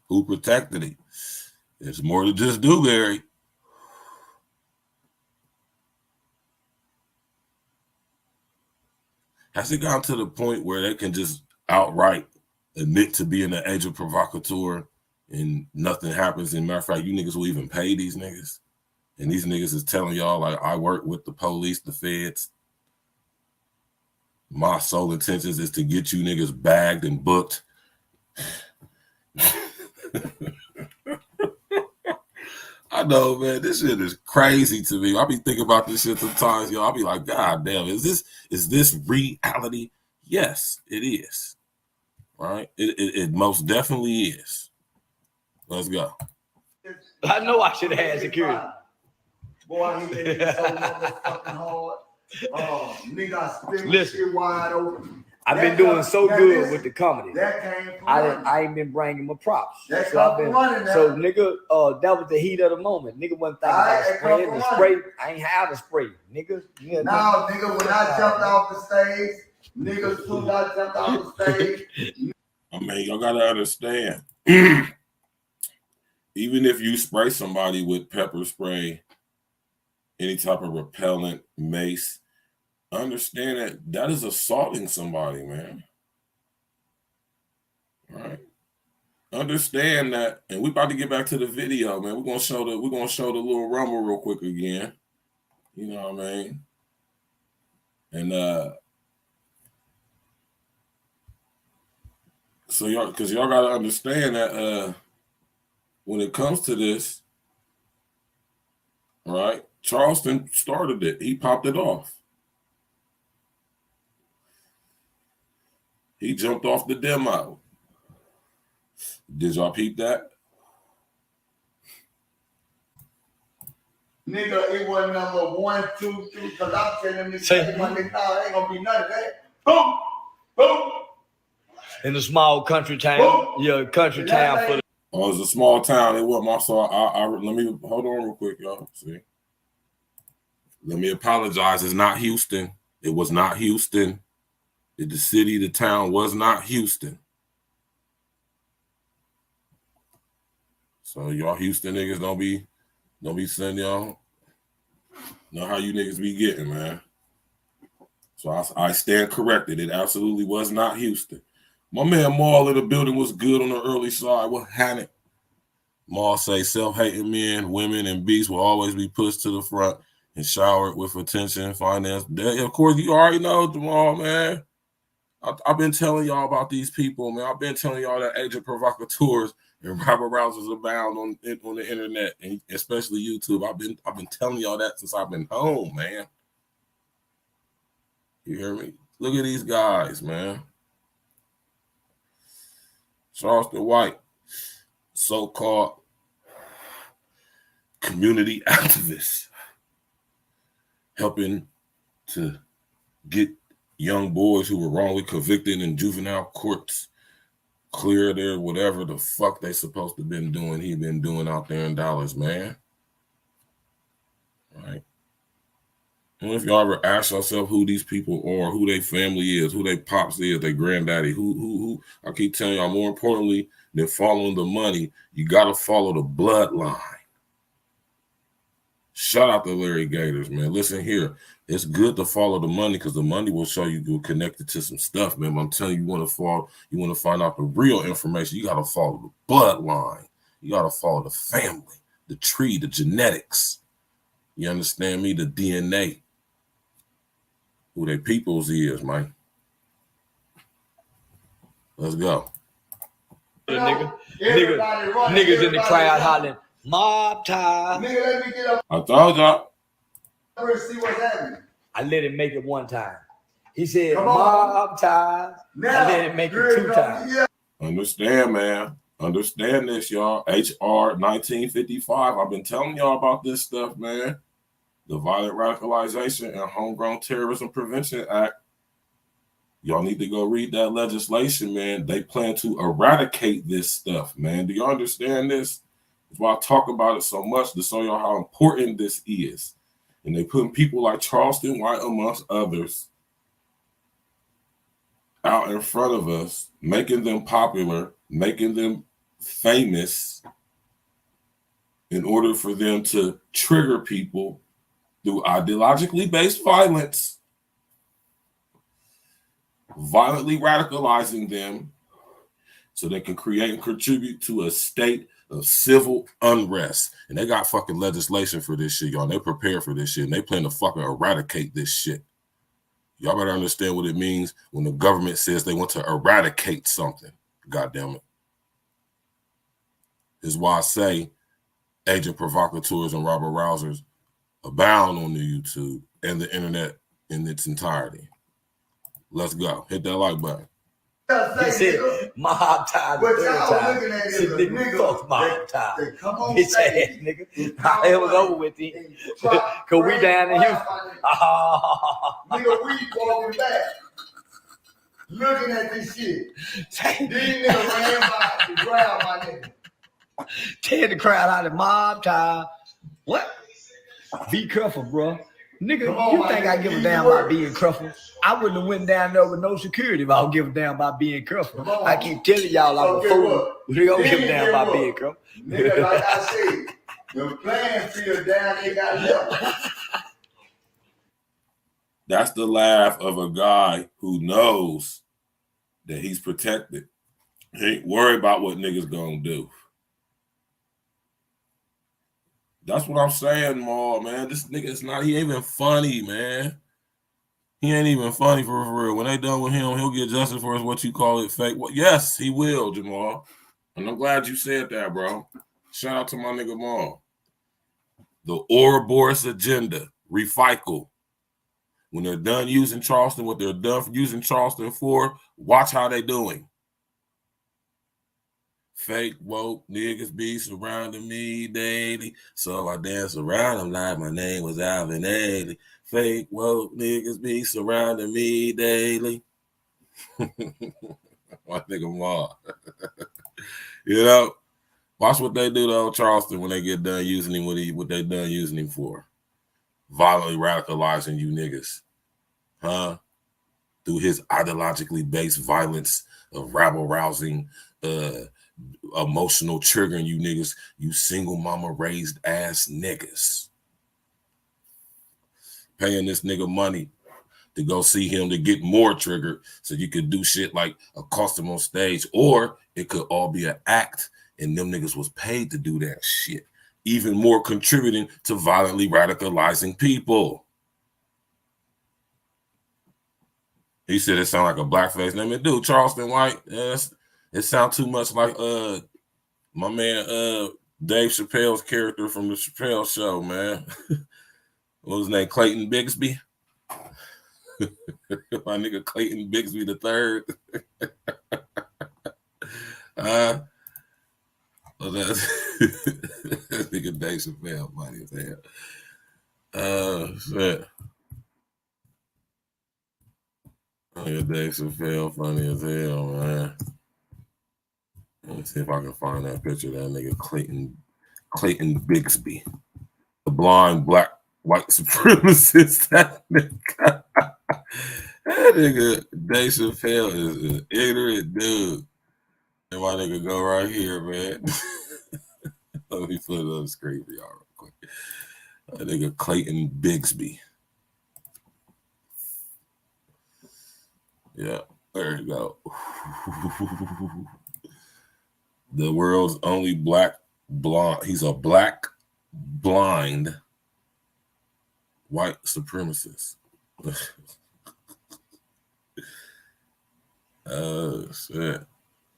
Who protected him? It's more than just Dewberry. Has it gotten to the point where they can just outright admit to being an agent provocateur and nothing happens? And matter of fact, you niggas will even pay these niggas. And these niggas is telling y'all, like, I work with the police, the feds. My sole intentions is to get you niggas bagged and booked. I know, man, this shit is crazy to me. I be thinking about this shit sometimes, yo. I be like, God damn, is this reality? Yes, it is. Right? It most definitely is. Let's go. I know I should have had security. Boy, he made it so motherfucking hard. Nigga, I spit Listen. shit wide open. I've been doing so good with the comedy. That came from I ain't been bringing my props. That So I've come been from running now. so nigga. That was the heat of the moment. Nigga wasn't thinking about That spraying come the from spray. I ain't have a spray, nigga. Now, nigga, when I jumped off the stage, niggas soon I jumped off the stage. I mean, y'all gotta understand. Even if you spray somebody with pepper spray, any type of repellent, mace, understand that that is assaulting somebody, man. Right? Understand that, and we about to get back to the video, man. We're gonna show the little rumble real quick again. You know what I mean? And so y'all, because y'all gotta understand that when it comes to this, right? Charleston started it. He popped it off. He jumped off the demo. Did y'all peep that? Nigga, it was number 1, 2, 3, because I'm telling them niggas, my nigga, nah, ain't gonna be none of that. Boom! Boom! In a small country town, country town for the. Oh, it's a small town. It wasn't my fault. Let me hold on real quick, y'all. See, let me apologize. It's not Houston. It was not Houston. The city, the town was not Houston. So y'all Houston niggas don't be sending y'all. Know how you niggas be getting, man. So I stand corrected. It absolutely was not Houston. My man Maul in the building was good on the early side. What happened? Maul say self-hating men, women, and beasts will always be pushed to the front and showered with attention, finance. Of course, you already know, Jamal, man. I've been telling y'all about these people, man. I've been telling y'all that agent provocateurs and rabble rousers abound on the internet, and especially YouTube. I've been telling y'all that since I've been home, man. You hear me? Look at these guys, man. Charleston White, so-called community activist. helping to get young boys who were wrongly convicted in juvenile courts clear their whatever the fuck they supposed to been doing. He been doing out there in Dallas, man. All right. And if y'all ever ask yourself who these people are, who their family is, who their pops is, their granddaddy, who I keep telling y'all, more importantly than following the money, you got to follow the bloodline. Shout out to Larry Gators, man. Listen here. It's good to follow the money because the money will show you're connected to some stuff, man. But I'm telling you, you want to find out the real information. You got to follow the bloodline. You got to follow the family, the tree, the genetics. You understand me? The DNA. Who their peoples is, man. Let's go. Niggas in the crowd hollering, mob time. Nigga, let me get up. I told y'all. Let's see what's happening. I let him make it one time. He said, Come on. mob time. I let him make it 2 times. Yeah. Understand, man. Understand this, y'all. HR 1955. I've been telling y'all about this stuff, man. The Violent Radicalization and Homegrown Terrorism Prevention Act. Y'all need to go read that legislation, man. They plan to eradicate this stuff, man. Do y'all understand this? That's why I talk about it so much, to show y'all how important this is. And they putting people like Charleston White, amongst others, out in front of us, making them popular, making them famous in order for them to trigger people through ideologically based violence, violently radicalizing them so they can create and contribute to a state of civil unrest. And they got fucking legislation for this shit, y'all. They prepared for this shit, and they plan to fucking eradicate this shit. Y'all better understand what it means when the government says they want to eradicate something. God damn it. This is why I say Agent Provocateurs and RABBLE ROUSERS abound on the YouTube and the internet in its entirety. Let's go. Hit that like button. He said, mob time. But y'all looking at it as a nigga. Fuck mob time. They come on Bitch stage. ass nigga. It was over with him. Cause we down in Houston. Nigga, we walking back. Looking at this shit. These niggas ran by the ground, my nigga. Tear the crowd out of mob time. What? Be careful, bro. Nigga, on, you think I give a damn about being careful? I wouldn't have went down there with no security if I don't give a damn about being careful. I keep telling y'all I'm a fool. We don't give a damn about being careful. Nigga, like I said, the playing field down there got left. That's the laugh of a guy who knows that he's protected. He ain't worried about what niggas gonna do. That's what I'm saying, Ma, man. This nigga is not, he ain't even funny, man. He ain't even funny for real. When they done with him, he'll get justice for his, what you call it, fake. Well, yes, he will, Jamal. And I'm glad you said that, bro. Shout out to my nigga Ma. The Ouroboros agenda, recycle. When they're done using Charleston, what they're done using Charleston for, watch how they doing. Fake woke niggas be surrounding me daily, so I dance around them like my name was Alvin Ailey. Fake woke niggas be surrounding me daily. My nigga Ma. You know, watch what they do to old Charleston when they get done using him, what they done using him for. Violently radicalizing you niggas. Huh? Through his ideologically based violence of rabble-rousing, emotional triggering you niggas, you single mama raised ass niggas. Paying this nigga money to go see him to get more triggered so you could do shit like accost him on stage, or it could all be an act and them niggas was paid to do that shit. Even more contributing to violently radicalizing people. He said it sounded like a blackface name. It do, Charleston White. Yes. It sounds too much like my man Dave Chappelle's character from the Chappelle Show, man. What was his name? Clayton Bigsby. My nigga Clayton Bigsby the third. Well, that's nigga Dave Chappelle, money as hell. Shit. Nigga Dave Chappelle funny as hell, man. Let me see if I can find that picture of that nigga Clayton Bigsby. The blind black white supremacist. That nigga Dave Chappelle is an ignorant dude. And my nigga go right here, man. Let me put it on the screen for y'all real quick. That nigga Clayton Bigsby. Yeah, there you go. The world's only black blonde. He's a black blind white supremacist. Oh shit.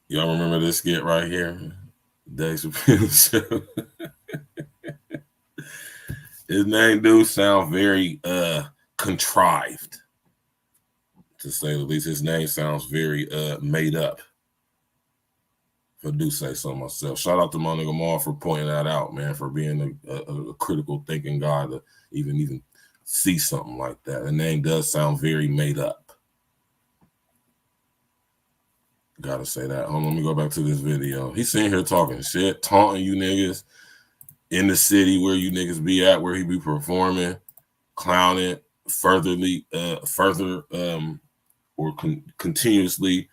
Y'all remember this skit right here? Dave Chappelle. His name do sound very contrived, to say the least. His name sounds very made up. If I do say so myself. Shout out to my nigga Mar for pointing that out, man, for being a critical thinking guy to even see something like that. The name does sound very made up. Gotta say that. Hold on, let me go back to this video. He's sitting here talking shit, taunting you niggas in the city where you niggas be at, where he be performing, clowning, continuously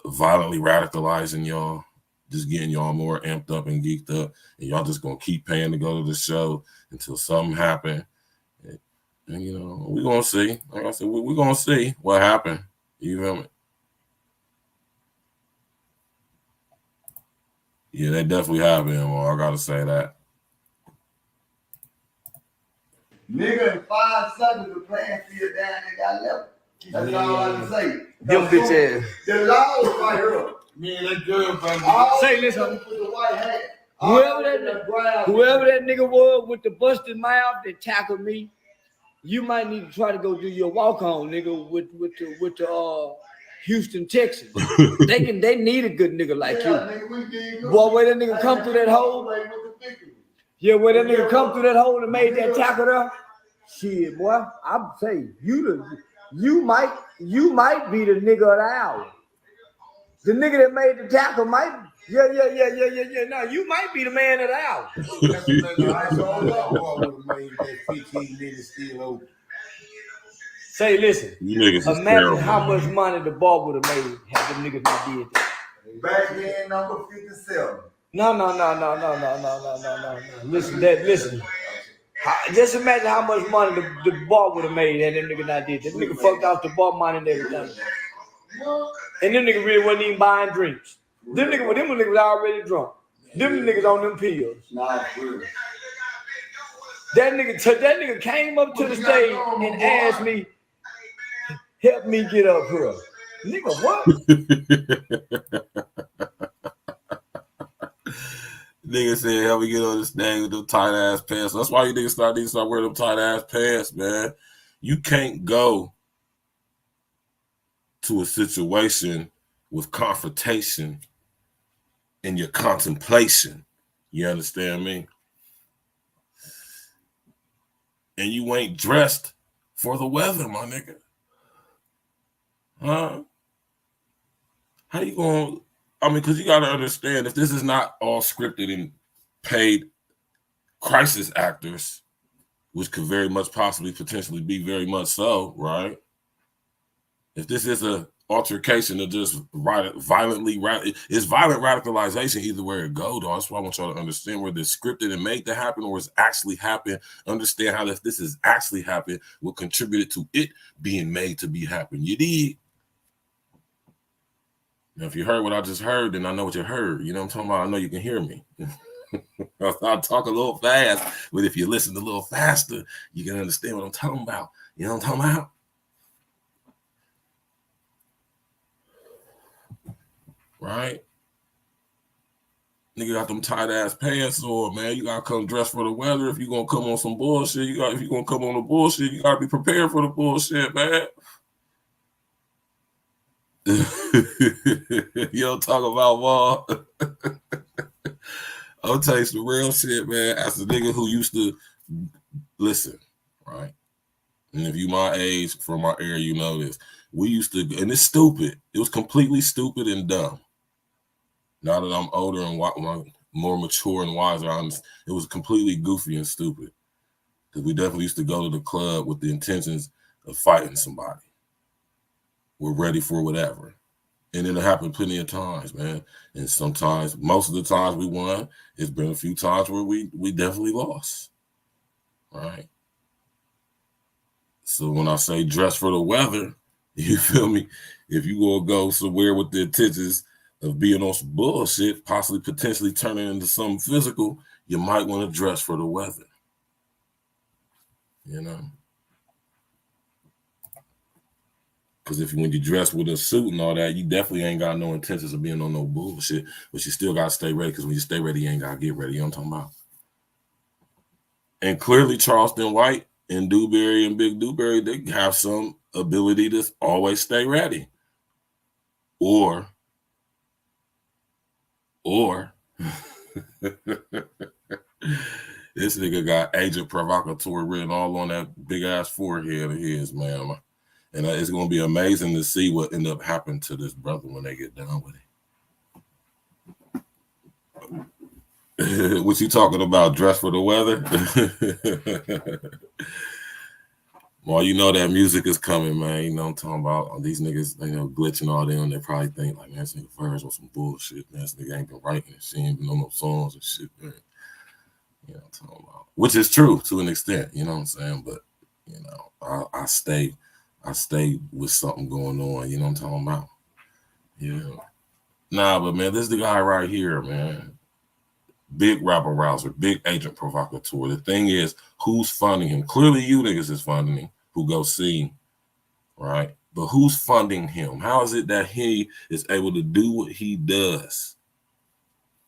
violently radicalizing y'all, just getting y'all more amped up and geeked up, and y'all just gonna keep paying to go to the show until something happen. And you know, we're gonna see. Like I said, we're gonna see what happened. You feel me? Yeah, they definitely have been. Well, I gotta say that. Nigga in 5 seconds the playing field down there got left. That's all I can say. Them bitch ass. The law is right here. Man, that girl, Say, listen. With the white hat. Whoever that nigga was with the busted mouth that tackled me, you might need to try to go do your walk on, nigga, with the Houston Texans. they need a good nigga like you. Nigga, boy, where that nigga come through that hole? Yeah, where that nigga come through that hole and made that tackle there? Shit, boy, I'm saying you might be the nigga of the hour. The nigga that made the tackle might. Yeah. No, you might be the man of the hour. Say, listen. Imagine how much money the ball would have made had them niggas not did that. Back in number 57. No. Listen. Just imagine how much money the ball would have made had them niggas not did that. Them niggas fucked off the ball money and everything. And them niggas really wasn't even buying drinks. Them niggas was already drunk. Them niggas on them pills. That nigga came up to the stage and asked me, help me get up here. Nigga, what? Nigga said, help me get on this thing with them tight ass pants. That's why you niggas need to start wearing them tight ass pants, man. You can't go to a situation with confrontation in your contemplation. You understand me? And you ain't dressed for the weather, my nigga. Huh? How you gonna? I mean, because you got to understand, if this is not all scripted and paid crisis actors, which could very much possibly potentially be very much so, right? If this is a altercation of just it's violent radicalization either way it go, though. That's why I want y'all to understand whether it's scripted and made to happen or it's actually happened. Understand how if this is actually happened, what contributed to it being made to be happen. You dig? Now, if you heard what I just heard, then I know what you heard. You know what I'm talking about? I know you can hear me. I talk a little fast, but if you listen a little faster, you can understand what I'm talking about. You know what I'm talking about? Right? Nigga got them tight ass pants on, man. You gotta come dressed for the weather. If you gonna come on some bullshit, if you gonna come on the bullshit, you gotta be prepared for the bullshit, man. You don't talk about ball. I'll tell you some real shit, man. As a nigga who used to listen, right? And if you my age, from my area, you know this. We used to, and it's stupid. It was completely stupid and dumb. Now that I'm older and more mature and wiser, it was completely goofy and stupid. Because we definitely used to go to the club with the intentions of fighting somebody. We're ready for whatever. And it'll happen plenty of times, man. And sometimes, most of the times we won. It's been a few times where we definitely lost. Right? So when I say dress for the weather, you feel me? If you gonna go somewhere with the intentions of being on some bullshit, possibly potentially turning into something physical, you might want to dress for the weather. You know? Because when you dress with a suit and all that, you definitely ain't got no intentions of being on no bullshit, but you still got to stay ready, because when you stay ready, you ain't got to get ready. You know what I'm talking about? And clearly, Charleston White and Dewberry and Big Dewberry, they have some ability to always stay ready. Or this nigga got Agent Provocateur written all on that big ass forehead of his, man. And it's going to be amazing to see what end up happening to this brother when they get done with it. What you talking about? Dress for the weather? Well, you know that music is coming, man. You know what I'm talking about? These niggas, glitching all them. They probably think, like, man, this nigga Furs on some bullshit. Man, this nigga ain't been writing and shit. Ain't been on no songs and shit, man. You know what I'm talking about? Which is true to an extent, you know what I'm saying? But, I stay with something going on, you know what I'm talking about? Yeah. Nah, but man, this is the guy right here, man. Big rapper rouser, big agent provocateur. The thing is, who's funding him? Clearly you niggas is funding him, who go see, right? But who's funding him? How is it that he is able to do what he does?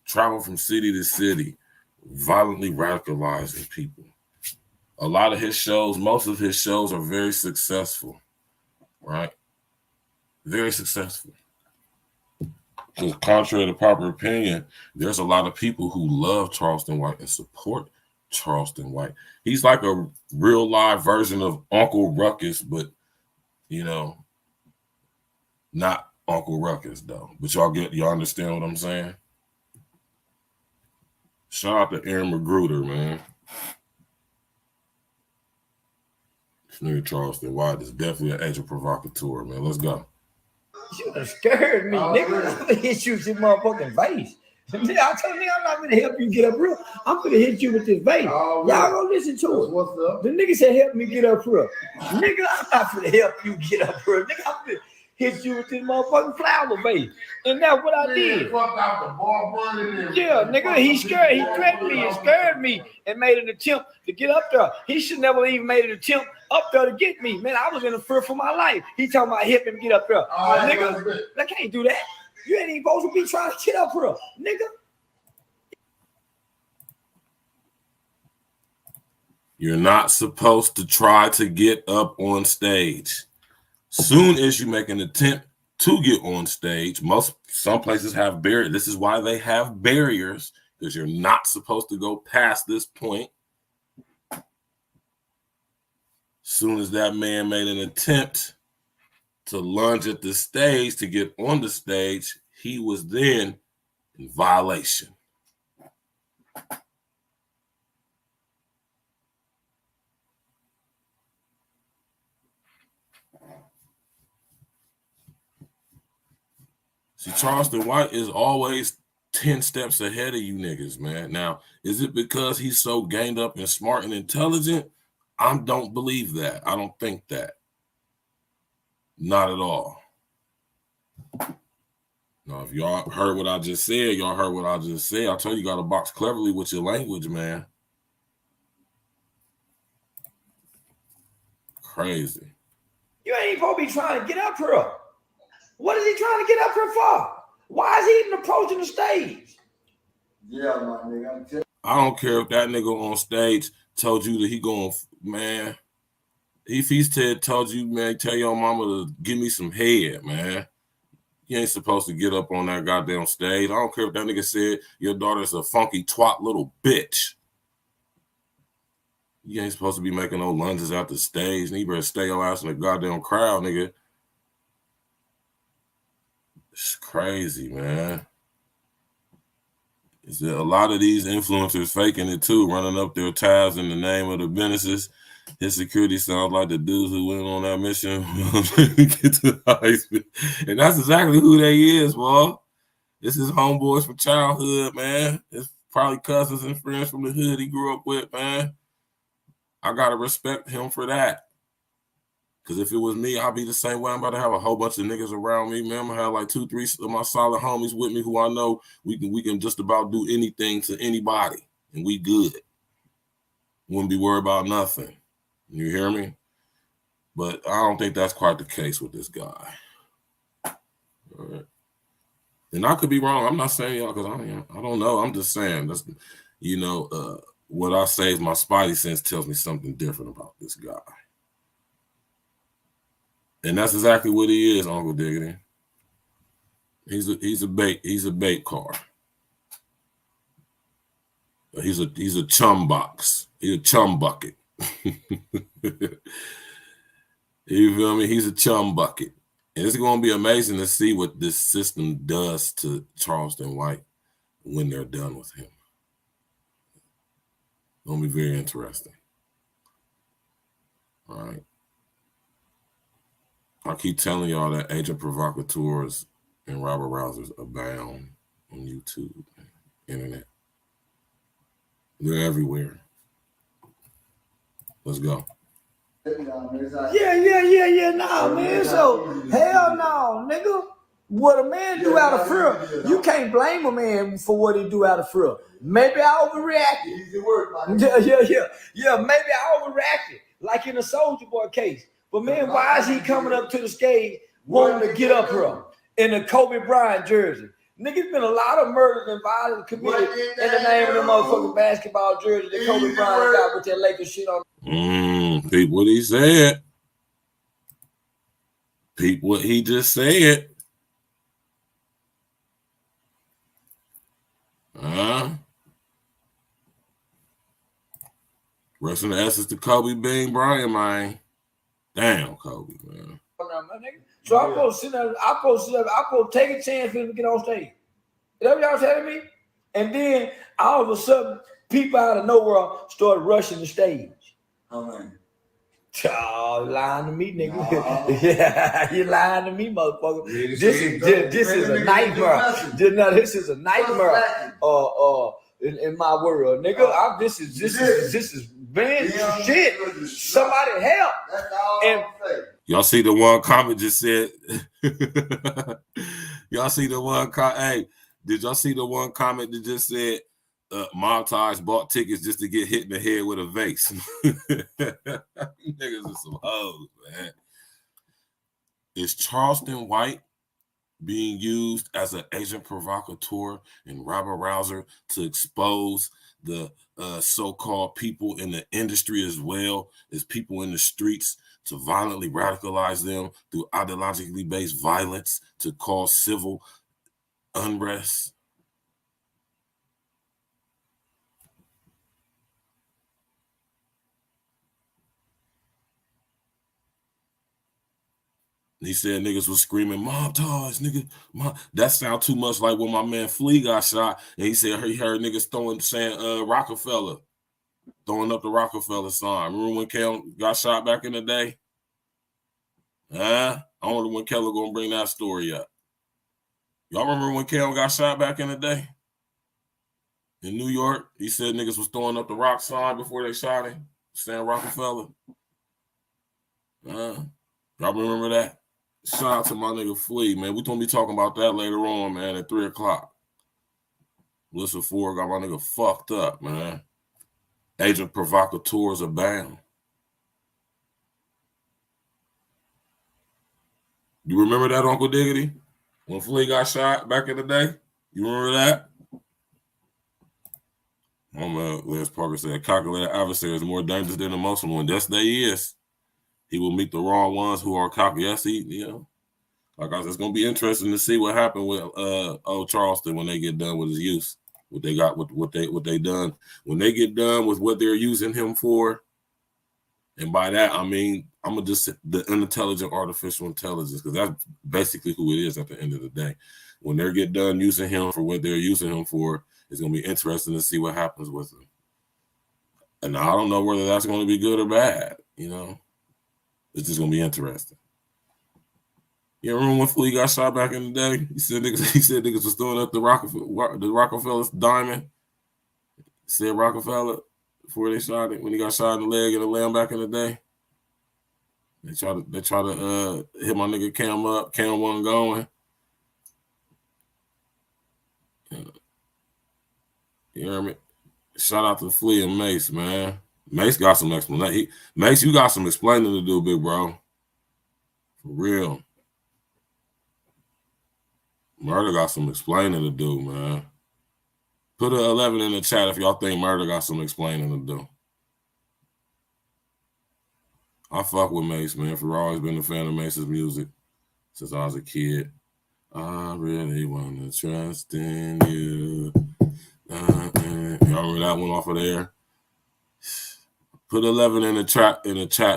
Travel from city to city, violently radicalizing people. A lot of his shows, most of his shows are very successful. Right? Very successful. Because contrary to popular opinion, there's a lot of people who love Charleston White and support Charleston White. He's like a real live version of Uncle Ruckus, but, not Uncle Ruckus, though. But y'all understand what I'm saying? Shout out to Aaron Magruder, man. Nigga Charleston White is definitely an agent provocateur, man. Let's go. You done scared me, nigga. I'm gonna hit you with this motherfucking vase. I told you I'm not gonna help you get up real. I'm gonna hit you with this vase. Y'all gonna listen to it. What's up? The nigga said help me get up real. Nigga, I'm not gonna help you get up real. Nigga, I'm gonna hit you with this motherfucking flower vase. And that's what I did. Yeah, nigga, he scared. He threatened me and scared me and made an attempt to get up there. He should never even made an attempt up there to get me. Man, I was in a fear for my life. He talking about help him get up there. Nigga, I can't do that. You ain't even supposed to be trying to get up here, nigga. You're not supposed to try to get up on stage. Soon as you make an attempt to get on stage, some places have barriers. This is why they have barriers, because you're not supposed to go past this point. Soon as that man made an attempt to lunge at the stage to get on the stage, he was then in violation. See, Charleston White is always 10 steps ahead of you niggas, man. Now, is it because he's so gained up and smart and intelligent? I don't believe that. I don't think that. Not at all. Now, if y'all heard what I just said, y'all heard what I just said. I told you got to box cleverly with your language, man. Crazy. You ain't supposed to be trying to get up here. What is he trying to get up here for? Why is he even approaching the stage? Yeah, my nigga. I don't care if that nigga on stage told you that he going, man. If he's told you, man, tell your mama to give me some head, man. You ain't supposed to get up on that goddamn stage. I don't care if that nigga said your daughter's a funky twat little bitch. You ain't supposed to be making no lunges out the stage. And you better stay your ass in the goddamn crowd, nigga. It's crazy, man. Is that a lot of these influencers faking it too, running up their tabs in the name of the businesses. His security sounds like the dudes who went on that mission to get to the Heisman. And that's exactly who they is, boy. This is homeboys from childhood, man. It's probably cousins and friends from the hood he grew up with, man. I gotta respect him for that. Because if it was me, I'd be the same way. I'm about to have a whole bunch of niggas around me, man. I'm gonna have like 2, 3 of my solid homies with me who I know we can just about do anything to anybody, and we good. Wouldn't be worried about nothing. You hear me? But I don't think that's quite the case with this guy. All right. And I could be wrong. I'm not saying y'all because I don't know. I'm just saying that's what I say is my spidey sense tells me something different about this guy. And that's exactly what he is, Uncle Diggity. He's a bait car. He's a chum box. He's a chum bucket. You feel me? He's a chum bucket. And it's going to be amazing to see what this system does to Charleston White when they're done with him. It's going to be very interesting. All right. I keep telling y'all that Agent Provocateurs and Robber Rousers abound on YouTube, internet. They're everywhere. Let's go. Yeah. Nah, man. So, hell no, nigga. What a man do out of fear, you can't blame a man for what he do out of fear. Maybe I overreacted. Yeah. Maybe I overreacted, like in the Soldier Boy case. But man, why is he coming up to the stage wanting to get up here in a Kobe Bryant jersey? Nigga, been a lot of murders and violence committed in the name of the motherfucking basketball jersey that Kobe Bryant got with that Lakers shit on. Peep what he said. Peep what he just said. Rest in the essence to Kobe Bean Bryant, man. Damn, Kobe, man. So I'm supposed to sit there, I'm supposed to take a chance for him to get on stage. You know what y'all telling me? And then all of a sudden, people out of nowhere started rushing the stage. Oh, man. Y'all lying to me, nigga. Yeah, you lying to me, motherfucker. This is a nightmare. This is a nightmare. In my world, nigga. This is man shit. Somebody help. And y'all see the one comment just said. Y'all see the one comment? Hey, did y'all see the one comment that just said Mob Ties bought tickets just to get hit in the head with a vase? Niggas are some hoes, man. Is Charleston White being used as an agent provocateur and robber rouser to expose the so-called people in the industry as well as people in the streets, to violently radicalize them through ideologically based violence to cause civil unrest? He said niggas was screaming, "Mob ties, nigga." That sound too much like when my man Flea got shot, and he said he heard niggas saying Rockefeller, throwing up the Rockefeller sign. Remember when Kel got shot back in the day? I wonder when Keller gonna bring that story up. Y'all remember when Kel got shot back in the day? In New York, he said niggas was throwing up the rock sign before they shot him, saying Rockefeller. Y'all remember that? Shout out to my nigga Flea, man. We gonna be talking about that later on, man, at 3 o'clock. Listen, Ford got my nigga fucked up, man. Agent Provocateurs abound. You remember that, Uncle Diggity? When Flea got shot back in the day? You remember that? Oh, man, Les Parker said, calculated adversary is more dangerous than the emotional one. Yes, they is. He will meet the wrong ones who are calculated. Yes, like I said, it's going to be interesting to see what happened with old Charleston when they get done with his use. What they got, what they done. When they get done with what they're using him for, And by that, I mean, I'm going to just the unintelligent artificial intelligence, because that's basically who it is at the end of the day. When they get done using him for what they're using him for, it's going to be interesting to see what happens with him. And I don't know whether that's going to be good or bad, you know. It's just going to be interesting. You remember when Flea got shot back in the day? He said niggas was throwing up the Rockefeller's diamond. He said Rockefeller before they shot it, when he got shot in the leg and the limb back in the day. They try to hit my nigga Cam up. Cam wasn't going. You hear me? Shout out to Flea and Mace, man. Mace got some explanation. Mace, you got some explaining to do, big bro. For real. Murder got some explaining to do, man. Put an 11 in the chat if y'all think Murder got some explaining to do. I fuck with Mace, man. For always been a fan of Mace's music since I was a kid. I really want to trust in you. Y'all remember that one off of there? Put 11 in the chat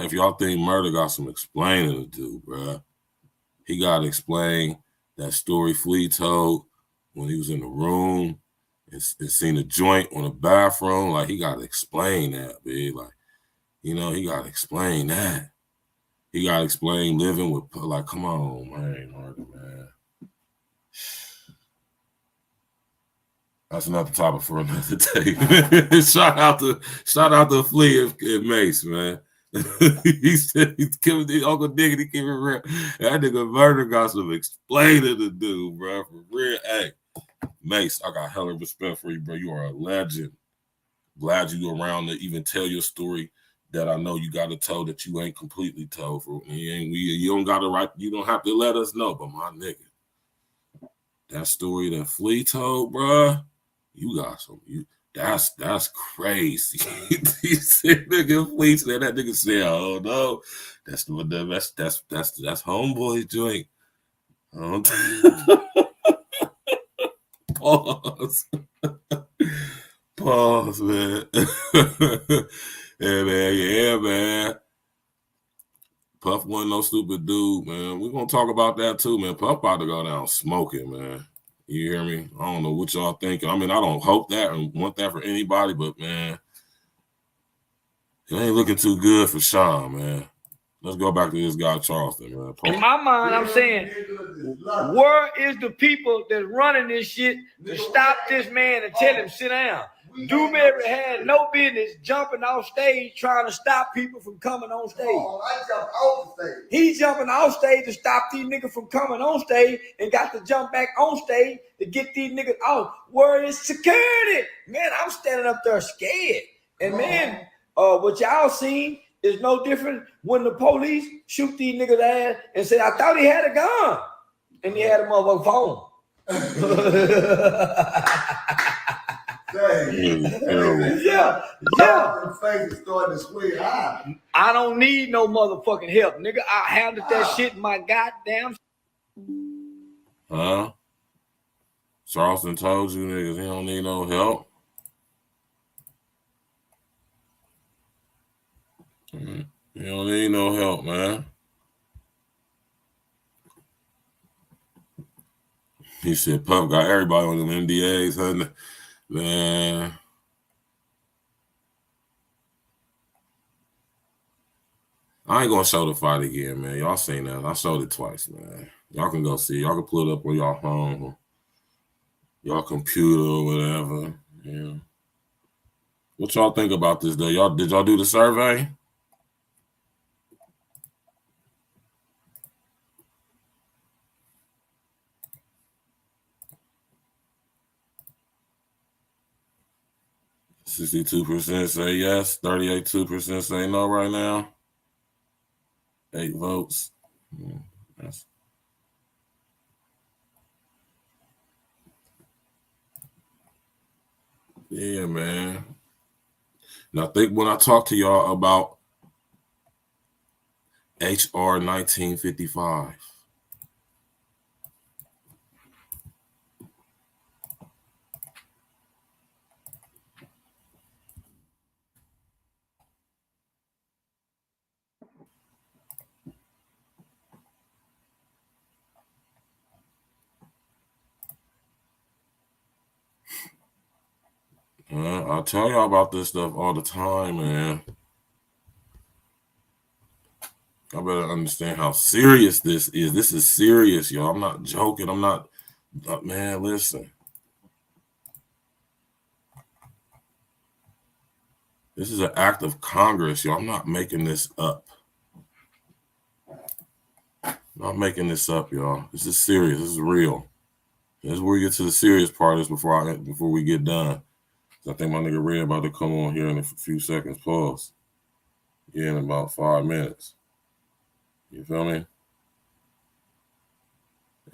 if y'all think Murder got some explaining to do, bruh. He got to explain that story Flea told when he was in the room and seen a joint on the bathroom. Like, he got to explain that, big. Like, you know, he got to explain that. He got to explain living with, like, come on, man, Murder, man. That's another topic for another day. shout out to Flea and Mace, man. He said he's giving Uncle Diggity keep it real. That nigga Murder got some explaining to do, bro. For real. Hey, Mace, I got hella respect for you, bro. You are a legend. Glad you around to even tell your story that I know you got to tell that you ain't completely told. You don't got to write. You don't have to let us know, but my nigga, that story that Flea told, bro. You got some. That's crazy. He said, nigga, please. That nigga said, oh no, that's homeboy joint. Pause. Pause, man. Yeah, man. Puff wasn't no stupid dude, man. We're gonna talk about that too, man. Puff about to go down smoking, man. You hear me? I don't know what y'all think. I mean, I don't hope that and want that for anybody, but man, it ain't looking too good for Sean, man. Let's go back to this guy Charleston, man. In my mind, I'm saying, where is the people that's running this shit to stop this man and tell him sit down? Dewberry had no business jumping off stage trying to stop people from coming on stage. Oh, I jumped off the stage. He's jumping off stage to stop these niggas from coming on stage and got to jump back on stage to get these niggas off. Where is security? Man, I'm standing up there scared. And man, what y'all seen is no different when the police shoot these niggas' ass and say, I thought he had a gun. And he had a motherfucking phone. Yeah. I don't need no motherfucking help, nigga. I handled that shit in my goddamn. Huh? Charleston told you niggas he don't need no help. You don't need no help, man. He said Puff got everybody on them NDAs, huh? Man. I ain't gonna show the fight again, man. Y'all seen that. I showed it twice, man. Y'all can go see it. Y'all can pull it up on y'all home or y'all computer or whatever. Yeah. What y'all think about this though? Did y'all do the survey? %62% say yes, 38.2% say no right now. 8 votes. Yeah, man. And I think when I talk to y'all about HR 1955, I tell y'all about this stuff all the time, man. I better understand how serious this is. This is serious, y'all. I'm not joking. I'm not, man, listen. This is an act of Congress, y'all. I'm not making this up. I'm not making this up, y'all. This is serious. This is real. This is where we get to the serious part is before we get done. I think my nigga Red about to come on here in a few seconds. Pause. Yeah, in about 5 minutes. You feel me?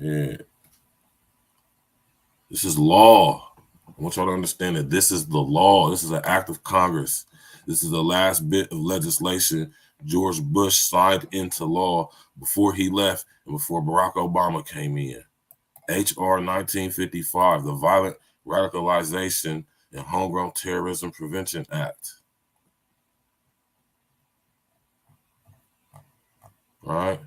Yeah. This is law. I want y'all to understand that this is the law. This is an act of Congress. This is the last bit of legislation George Bush signed into law before he left and before Barack Obama came in. H.R. 1955, the Violent Radicalization and Homegrown Terrorism Prevention Act. All right.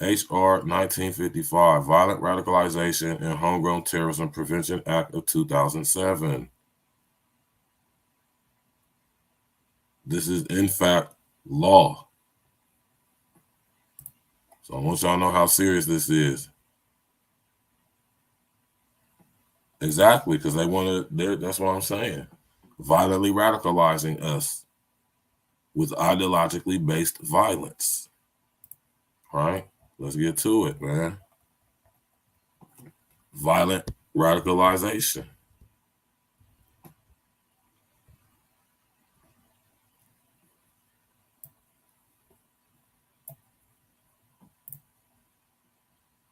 H.R. 1955, Violent Radicalization and Homegrown Terrorism Prevention Act of 2007. This is, in fact, law. So I want y'all to know how serious this is. Exactly, because they want to, that's what I'm saying. Violently radicalizing us with ideologically based violence. All right, let's get to it, man. Violent radicalization.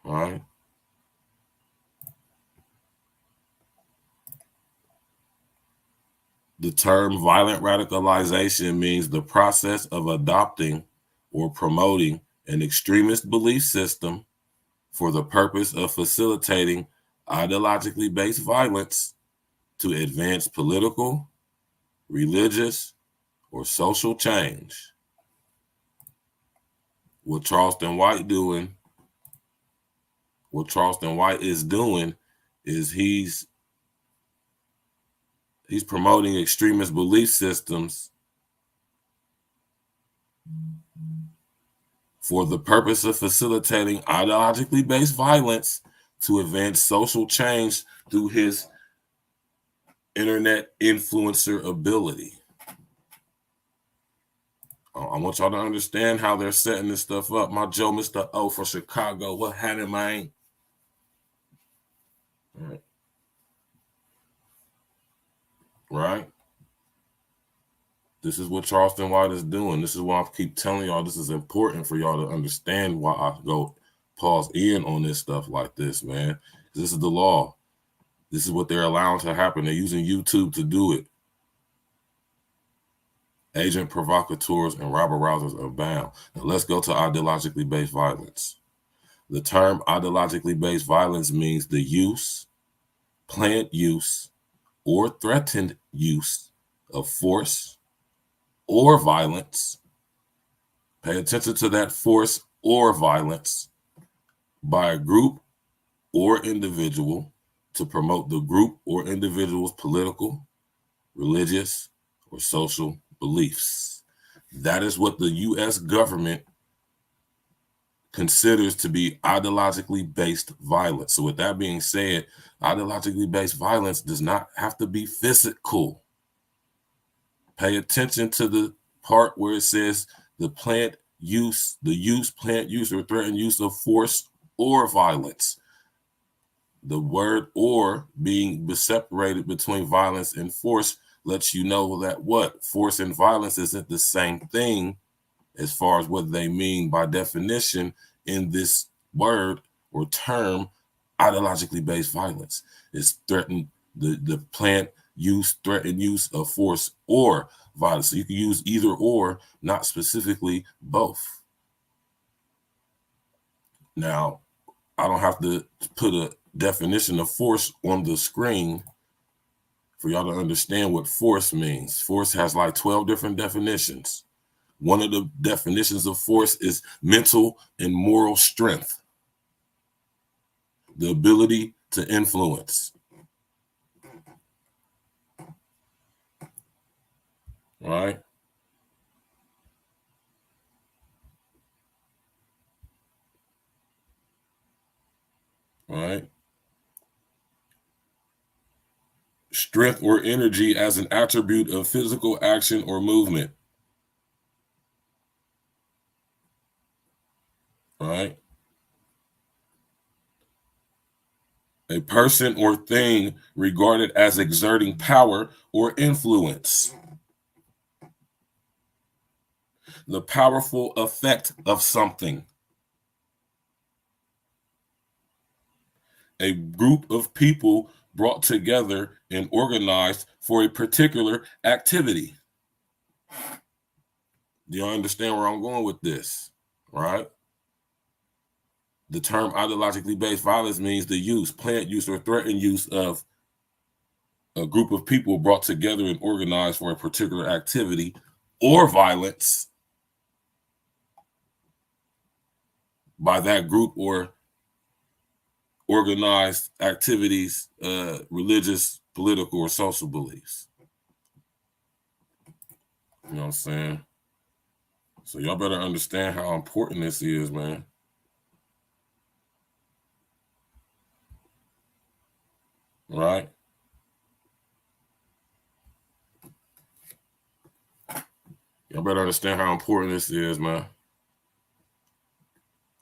All right. The term violent radicalization means the process of adopting or promoting an extremist belief system for the purpose of facilitating ideologically based violence to advance political, religious, or social change. What Charleston White is doing is he's promoting extremist belief systems for the purpose of facilitating ideologically based violence to advance social change through his internet influencer ability. I want y'all to understand how they're setting this stuff up. My Joe, Mr. O for Chicago. What happened, man? All right. Right? This is what Charleston White is doing. This is why I keep telling y'all this is important for y'all to understand why I go pause in on this stuff like this, man. This is the law. This is what they're allowing to happen. They're using YouTube to do it. Agent Provocateurs and RABBLE Abound. Now let's go to ideologically based violence. The term ideologically based violence means the use, planned use, or threatened use of force or violence. Pay attention to that, force or violence by a group or individual to promote the group or individual's political, religious, or social beliefs. That is what the U.S. government considers to be ideologically based violence. So with that being said, ideologically based violence does not have to be physical. Pay attention to the part where it says the plant use, plant use, or threatened use of force or violence. The word "or" being separated between violence and force lets you know that what? Force and violence isn't the same thing as far as what they mean by definition in this word or term, ideologically based violence. It's threatened, the plant use, threatened use of force or violence. So you can use either or, not specifically both. Now, I don't have to put a definition of force on the screen for y'all to understand what force means. Force has like 12 different definitions. One of the definitions of force is mental and moral strength, the ability to influence, right? Right? Strength or energy as an attribute of physical action or movement. Right? A person or thing regarded as exerting power or influence. The powerful effect of something. A group of people brought together and organized for a particular activity. Do y'all understand where I'm going with this? Right? The term ideologically based violence means the use, planned use, or threatened use of a group of people brought together and organized for a particular activity or violence by that group or organized activities, religious, political, or social beliefs. You know what I'm saying? So y'all better understand how important this is, man. Right? Y'all better understand how important this is, man.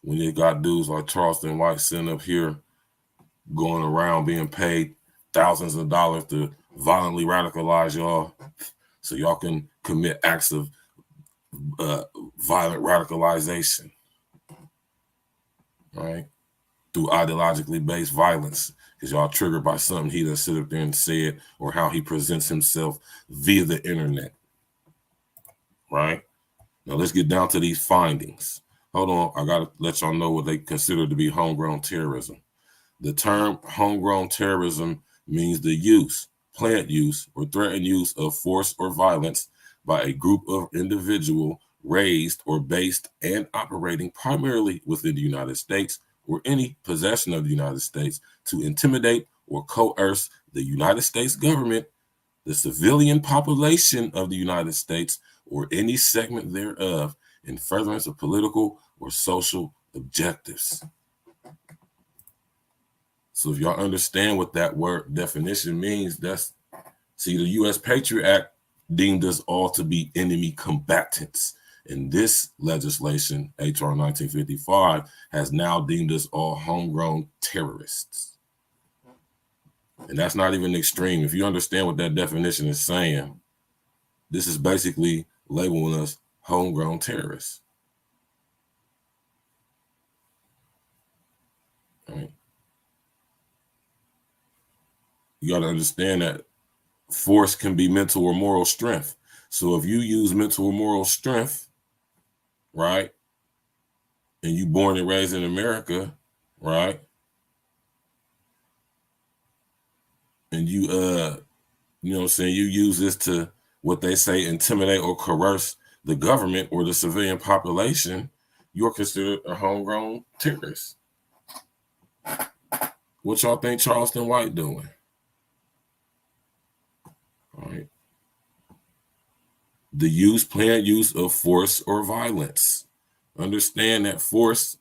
When you got dudes like Charleston White sitting up here going around being paid thousands of dollars to violently radicalize y'all so y'all can commit acts of violent radicalization, right? Through ideologically based violence, because y'all triggered by something he done sit up there and said or how he presents himself via the internet, right? Now let's get down to these findings. Hold on, I gotta let y'all know what they consider to be homegrown terrorism. The term homegrown terrorism means the use, planned use, or threatened use of force or violence by a group of individuals raised or based and operating primarily within the United States or any possession of the United States to intimidate or coerce the United States government, the civilian population of the United States, or any segment thereof in furtherance of political or social objectives. So if y'all understand what that word definition means, see, the U.S. Patriot Act deemed us all to be enemy combatants. And this legislation, H.R. 1955, has now deemed us all homegrown terrorists. And that's not even extreme. If you understand what that definition is saying, this is basically labeling us homegrown terrorists. Right? You got to understand that force can be mental or moral strength. So if you use mental or moral strength, right, and you born and raised in America, right, and you you know what I'm saying, you use this to, what they say, intimidate or coerce the government or the civilian population, you're considered a homegrown terrorist. What y'all think Charleston White doing? All right. The use, planned use of force or violence. Understand that force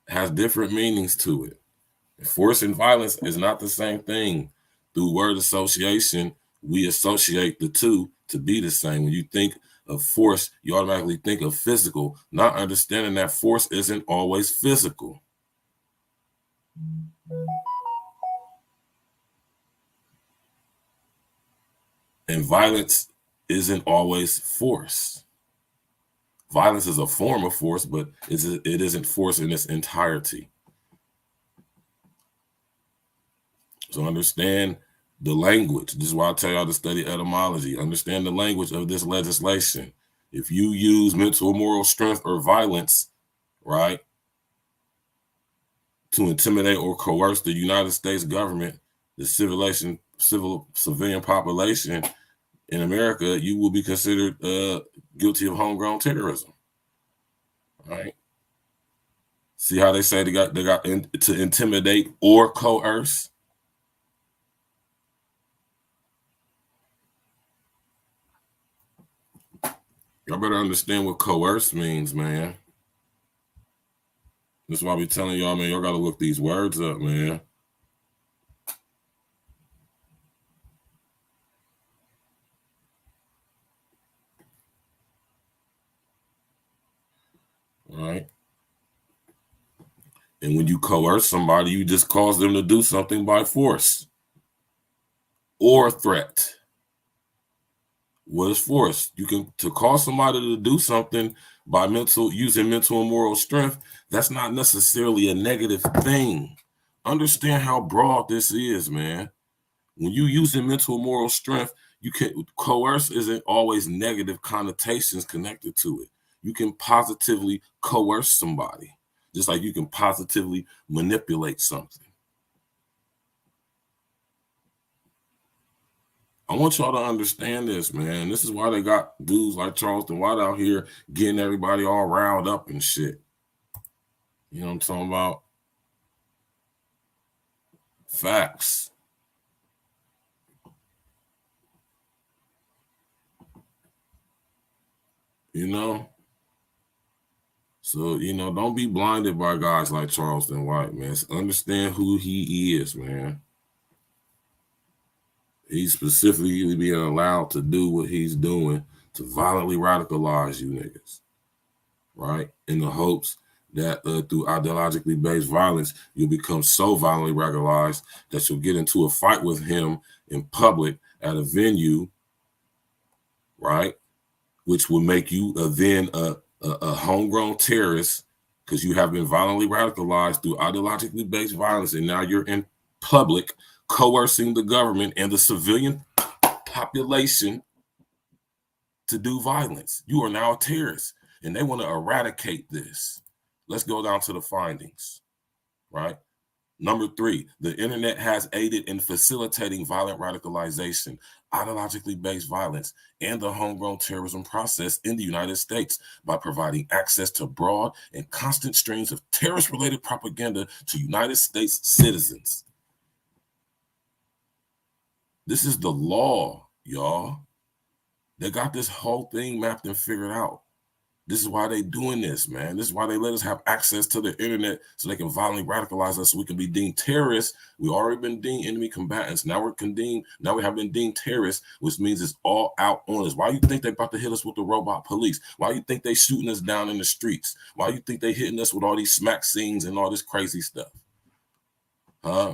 has different meanings to it. Force and violence is not the same thing. Through word association, we associate the two to be the same. When you think of force, you automatically think of physical, not understanding that force isn't always physical. And violence isn't always force. Violence is a form of force, but it isn't force in its entirety. So understand the language. This is why I tell y'all to study etymology. Understand the language of this legislation. If you use mental or moral strength or violence, right, to intimidate or coerce the United States government, the civilian population in America, you will be considered guilty of homegrown terrorism. All right. See how they say they got to intimidate or coerce? Y'all better understand what coerce means, man. That's why I be telling y'all, man, y'all got to look these words up, man. All right. And when you coerce somebody, you just cause them to do something by force or threat. What is force? You can to cause somebody to do something by using mental and moral strength. That's not necessarily a negative thing. Understand how broad this is, man. When you using mental and moral strength, you can coerce isn't always negative connotations connected to it. You can positively coerce somebody, just like you can positively manipulate something. I want y'all to understand this, man. This is why they got dudes like Charleston White out here getting everybody all riled up and shit. You know what I'm talking about? Facts. You know? So, you know, don't be blinded by guys like Charleston White, man. Understand who he is, man. He's specifically being allowed to do what he's doing to violently radicalize you niggas, right? In the hopes that through ideologically based violence, you'll become so violently radicalized that you'll get into a fight with him in public at a venue, right? Which will make you then a homegrown terrorist because you have been violently radicalized through ideologically based violence, and now you're in public coercing the government and the civilian population to do violence. You are now a terrorist, and they want to eradicate this. Let's go down to the findings, right? Number 3, the internet has aided in facilitating violent radicalization, ideologically based violence, and the homegrown terrorism process in the United States by providing access to broad and constant streams of terrorist-related propaganda to United States citizens. This is the law, y'all. They got this whole thing mapped and figured out. This is why they doing this, man. This is why they let us have access to the internet so they can violently radicalize us so we can be deemed terrorists. We already been deemed enemy combatants. Now we have been deemed terrorists, which means it's all out on us. Why you think they about to hit us with the robot police? Why you think they shooting us down in the streets? Why you think they hitting us with all these smack scenes and all this crazy stuff? Huh?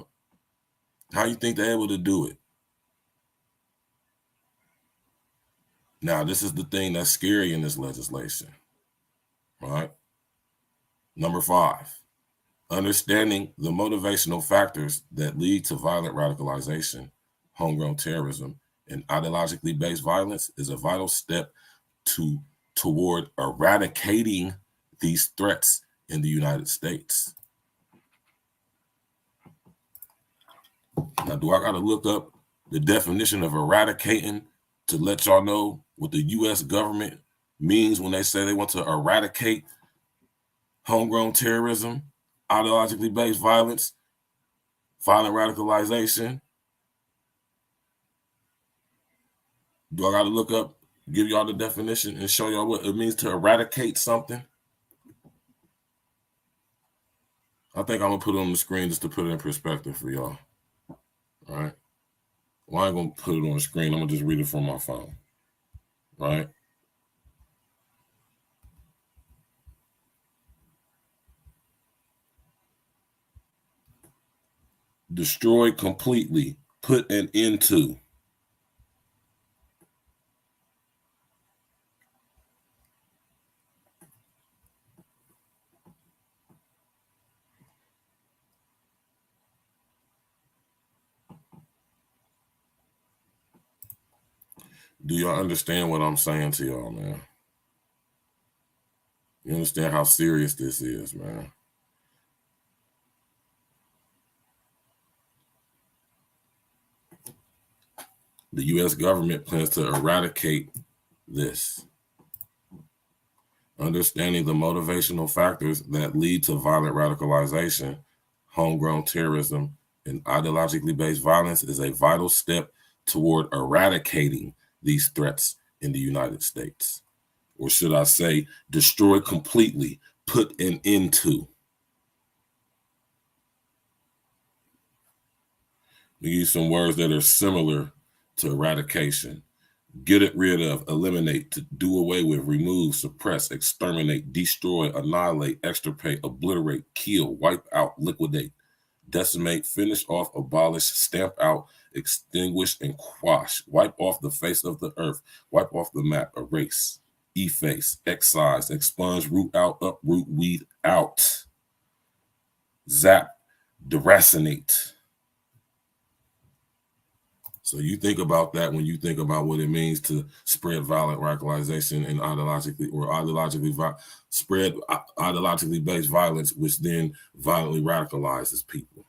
How you think they're able to do it? Now, this is the thing that's scary in this legislation, right? Number 5, understanding the motivational factors that lead to violent radicalization, homegrown terrorism, and ideologically based violence is a vital step toward eradicating these threats in the United States. Now, do I got to look up the definition of eradicating to let y'all know what the U.S. government means when they say they want to eradicate homegrown terrorism, ideologically based violence, violent radicalization? Do I got to look up, give y'all the definition and show y'all what it means to eradicate something? I think I'm going to put it on the screen just to put it in perspective for y'all. All right. Well, I ain't going to put it on the screen. I'm going to just read it from my phone. Right? Destroy completely. Put an end to. Do y'all understand what I'm saying to y'all, man? You understand how serious this is, man? The U.S. government plans to eradicate this. Understanding the motivational factors that lead to violent radicalization, homegrown terrorism, and ideologically based violence is a vital step toward eradicating these threats in the United States. or should I say, destroy completely, put an end to. We use some words that are similar to eradication. Get it rid of, eliminate, to do away with, remove, suppress, exterminate, destroy, annihilate, extirpate, obliterate, kill, wipe out, liquidate, decimate, finish off, abolish, stamp out, extinguish, and quash, wipe off the face of the earth, wipe off the map, erase, efface, excise, expunge, root out, uproot, weed out, zap, deracinate. So you think about that when you think about what it means to spread violent radicalization and spread ideologically based violence, which then violently radicalizes people.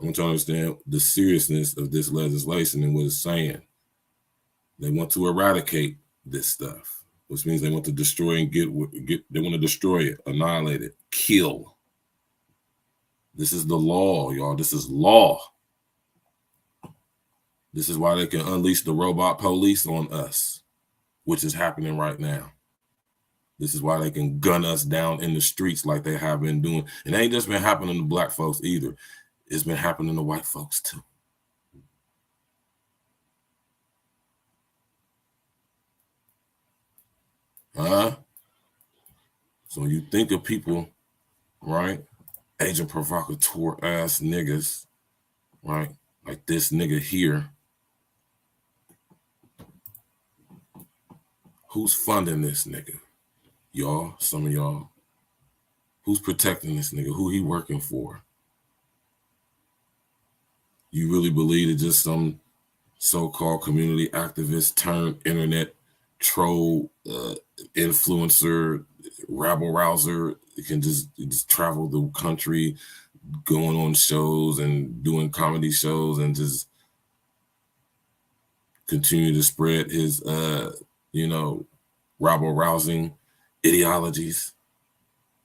I want you to understand the seriousness of this legislation and what it's saying. They want to eradicate this stuff, which means they want to destroy and they want to destroy it, annihilate it, kill. This is the law, y'all. This is law. This is why they can unleash the robot police on us, which is happening right now. This is why they can gun us down in the streets like they have been doing. And it ain't just been happening to black folks either. It's been happening to white folks too. So when you think of people, right, agent provocateur ass niggas, right, like this nigga here, who's funding this nigga? Y'all, some of y'all. Who's protecting this nigga? Who he working for? You really believe it's just some so-called community activist turned internet troll influencer, rabble rouser? It can just travel the country, going on shows and doing comedy shows and just continue to spread his rabble rousing ideologies,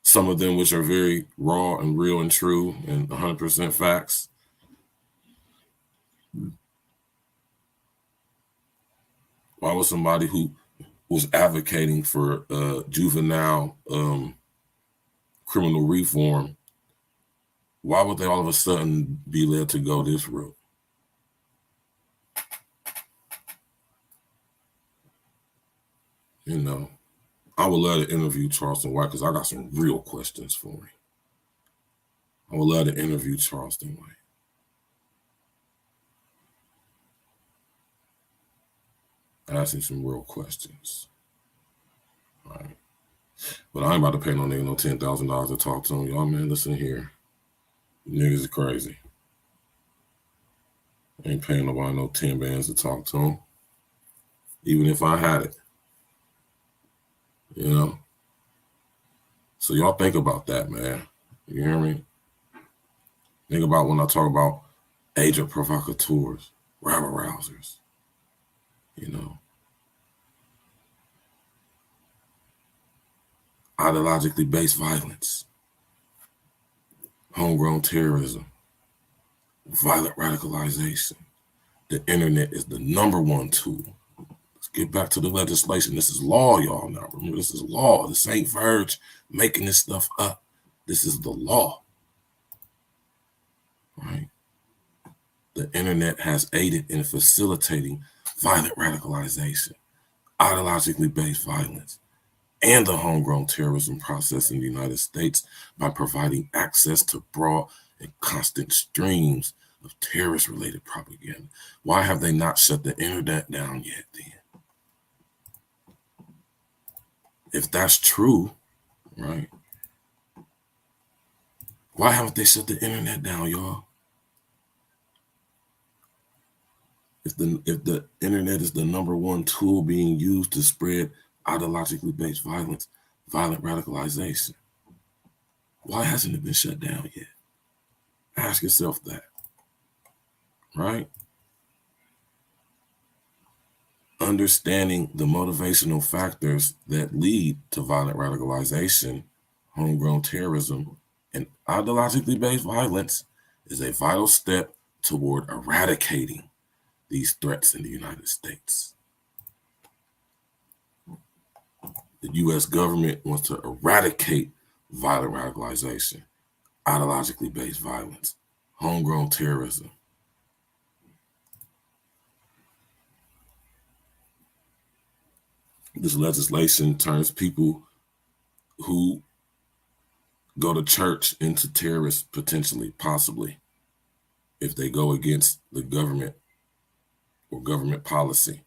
some of them which are very raw and real and true and 100% facts. Why was somebody who was advocating for juvenile criminal reform, why would they all of a sudden be led to go this route? You know, I would love to interview Charleston White because I got some real questions for him. I would love to interview Charleston White. Ask him some real questions. All right. But I ain't about to pay no nigga no $10,000 to talk to him. Y'all, man, listen here. You niggas are crazy. I ain't paying nobody no 10 bands to talk to him. Even if I had it. You know? So y'all think about that, man. You hear me? Think about when I talk about agent provocateurs, rabble rousers. You know? Ideologically based violence, homegrown terrorism, violent radicalization. The internet is the #1 tool. Let's get back to the legislation. This is law, y'all. Now, remember, this is law. This ain't Verge making this stuff up. This is the law. Right? The internet has aided in facilitating violent radicalization, ideologically based violence, and the homegrown terrorism process in the United States by providing access to broad and constant streams of terrorist-related propaganda. Why have they not shut the internet down yet then? If that's true, right, why haven't they shut the internet down, y'all? If the internet is the #1 tool being used to spread ideologically based violence, violent radicalization, why hasn't it been shut down yet? Ask yourself that, right? Understanding the motivational factors that lead to violent radicalization, homegrown terrorism, and ideologically based violence is a vital step toward eradicating these threats in the United States. The U.S. government wants to eradicate violent radicalization, ideologically based violence, homegrown terrorism. This legislation turns people who go to church into terrorists, potentially, possibly, if they go against the government or government policy.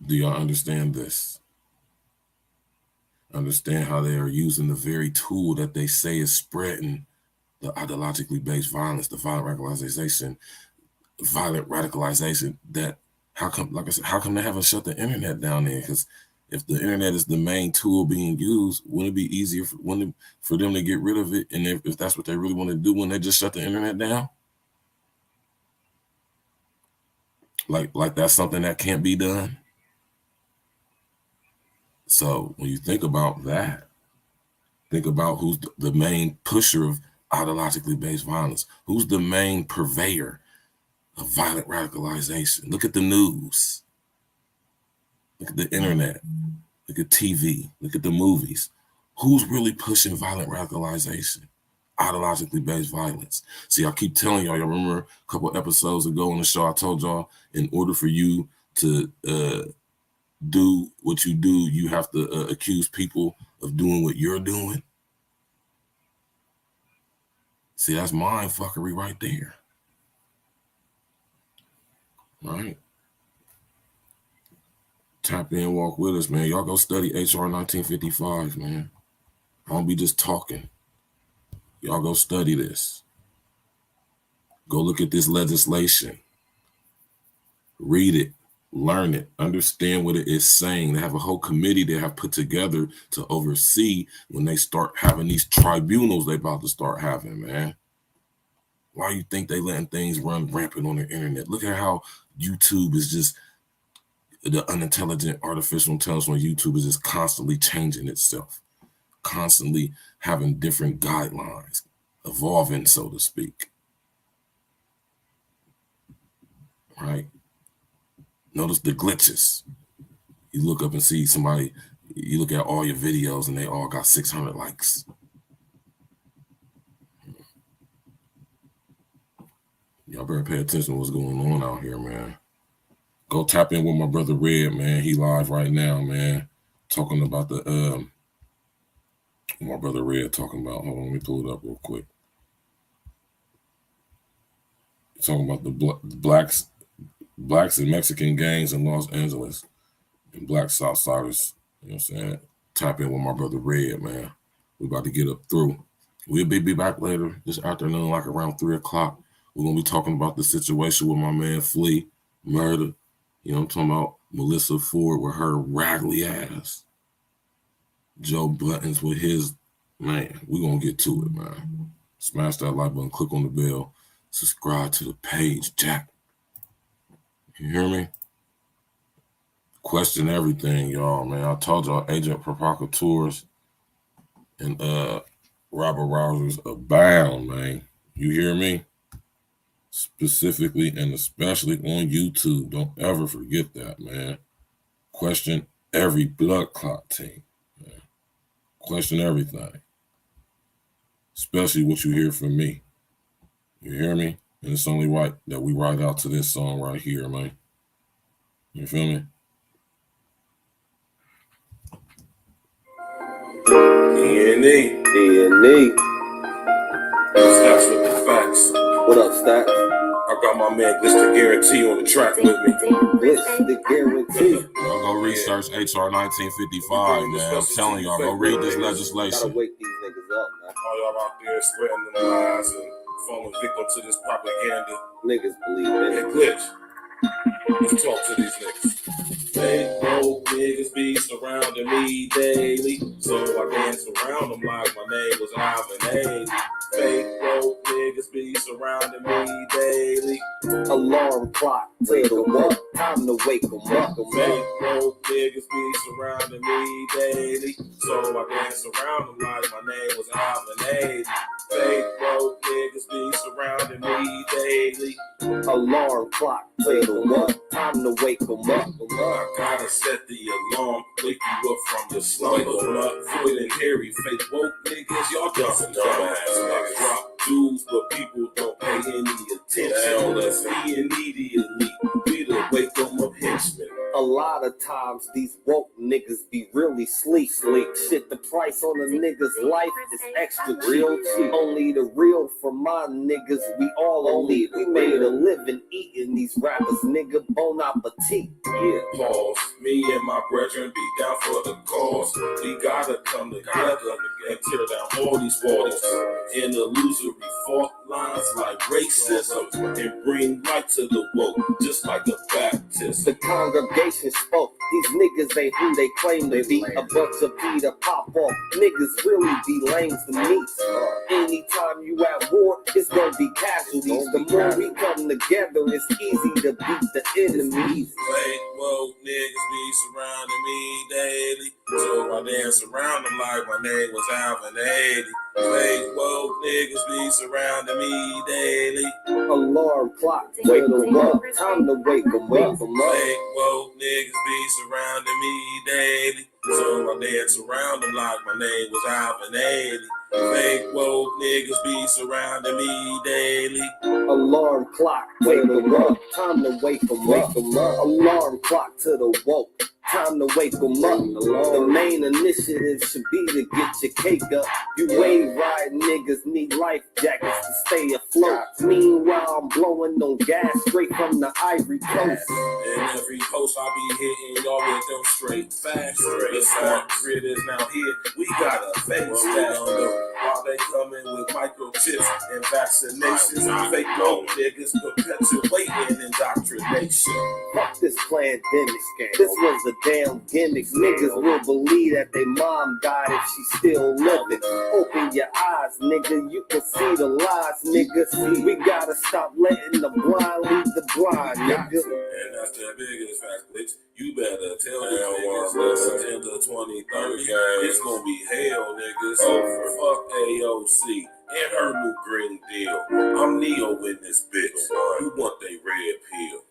Do y'all understand this? Understand how they are using the very tool that they say is spreading the ideologically based violence, the violent radicalization, that how come, like I said, how come they haven't shut the internet down there? Because if the internet is the main tool being used, wouldn't it be easier for them to get rid of it? And if that's what they really want to do, when they just shut the internet down? Like that's something that can't be done? So when you think about that, think about who's the main pusher of ideologically based violence. Who's the main purveyor of violent radicalization? Look at the news. Look at the internet. Look at TV. Look at the movies. Who's really pushing violent radicalization? Ideologically based violence. See, I keep telling y'all remember a couple episodes ago on the show, I told y'all, in order for you to do what you do, you have to accuse people of doing what you're doing. See, that's mind fuckery right there. Right? Tap in, walk with us, man. Y'all go study HR 1955, man. I don't be just talking. Y'all go study this. Go look at this legislation. Read it. Learn it, understand what it is saying. They have a whole committee they have put together to oversee when they start having these tribunals they about to start having, man. Why you think they letting things run rampant on the internet? Look at how YouTube is just, the unintelligent artificial intelligence on YouTube is just constantly changing itself, constantly having different guidelines, evolving, so to speak. Right? Notice the glitches. You look up and see somebody, you look at all your videos and they all got 600 likes. Y'all better pay attention to what's going on out here, man. Go tap in with my brother Red, man. He live right now, man. Talking about the, my brother Red talking about, hold on, let me pull it up real quick. Talking about the blacks and Mexican gangs in Los Angeles and black Southsiders, you know what I'm saying? Tap in with my brother Red, man. We about to get up through. We'll be back later this afternoon, like around 3 o'clock. We're going to be talking about the situation with my man Flea, murder. You know, I'm talking about Melissa Ford with her raggedy ass. Joe Buttons with his, man, we're going to get to it, man. Smash that like button, click on the bell, subscribe to the page, Jack. You hear me? Question everything, y'all, man. I told y'all Agent Provocateurs and ROUSERS abound, man. You hear me? Specifically and especially on YouTube. Don't ever forget that, man. Question every blood clot team, man. Question everything. Especially what you hear from me. You hear me? And it's only right that we ride out to this song right here, man. You feel me? E&E. Stacks with the facts. What up, Stacks? I got my man Glitch the Guarantee on the track with me. Glitch the Guarantee. Y'all go research HR 1955, man. I'm telling y'all, go read this legislation. Gotta wake these niggas up, man. All y'all out there spreading the lies and falling victim to this propaganda. Niggas believe in Hey, it. Glitch, let's talk to these niggas. Fake broke niggas be surrounding me daily, so I dance around them like my name was Ivan A. Fake broke niggas be surrounding me daily. Alarm clock. clock, take 'em up, time to wake 'em up. Fake broke niggas be surrounding me daily, so I dance around them like my name was Abound. Fake broke niggas be surrounding me daily. Alarm clock, take 'em up, time to wake 'em up. I gotta set the alarm, wake you up from your slumber. Wake 'em up, Floyd and Harry, fake woke niggas, y'all dumbass niggas. Drop dudes, but people don't pay any attention. Let's be immediately, we the wake 'em up henchmen. A lot of times these woke niggas be really sleep. Shit, the price on a nigga's life is extra real cheap. Only the real for my niggas, we all elite. We made a living eating these rappers, nigga, bon appetit. Yeah. Pause. Me and my brethren be down for the cause. We gotta come together and tear down all these walls and illusory fault lines like racism and bring light to the woke, just like a Baptist. The congregation spoke. These niggas ain't who they claim to be. A bunch of Peter pop off niggas really be lame to me. Anytime you at war, it's gonna be casualties. The more we come together, it's easy to beat the enemies. Fake woke niggas be surrounding me daily, so I dance around them like my name was Alvin 80. Fake woke niggas be surrounding me daily. Alarm clock, wake 'em up, time to wake 'em up. Fake woke niggas be surrounding me daily, so I dance around them like my name was Alvin 80. Fake woke niggas be surrounding me daily. Alarm clock, wake 'em up, time to wake 'em up. Alarm clock to the woke, time to wake 'em up. The main initiative should be to get your cake up. You wave ride niggas need life jackets to stay afloat. Meanwhile, I'm blowing on gas straight from the Ivory Coast. And every post I be hitting y'all with them straight facts. The smart grid is now here. We gotta face that. While they coming with microchips and vaccinations, fake low niggas perpetuating indoctrination. Fuck this pandemic scam. This was a damn gimmick. Niggas will believe that their mom died if she still living. Open your eyes, nigga. You can see the lies, nigga. See, we gotta stop letting the blind lead the blind, nigga. And that's the biggest fact, bitch. You better tell these niggas listen to 2030. It's gonna be hell, niggas. Fuck AOC and her new green deal. I'm Neo in this bitch. You want they red pill.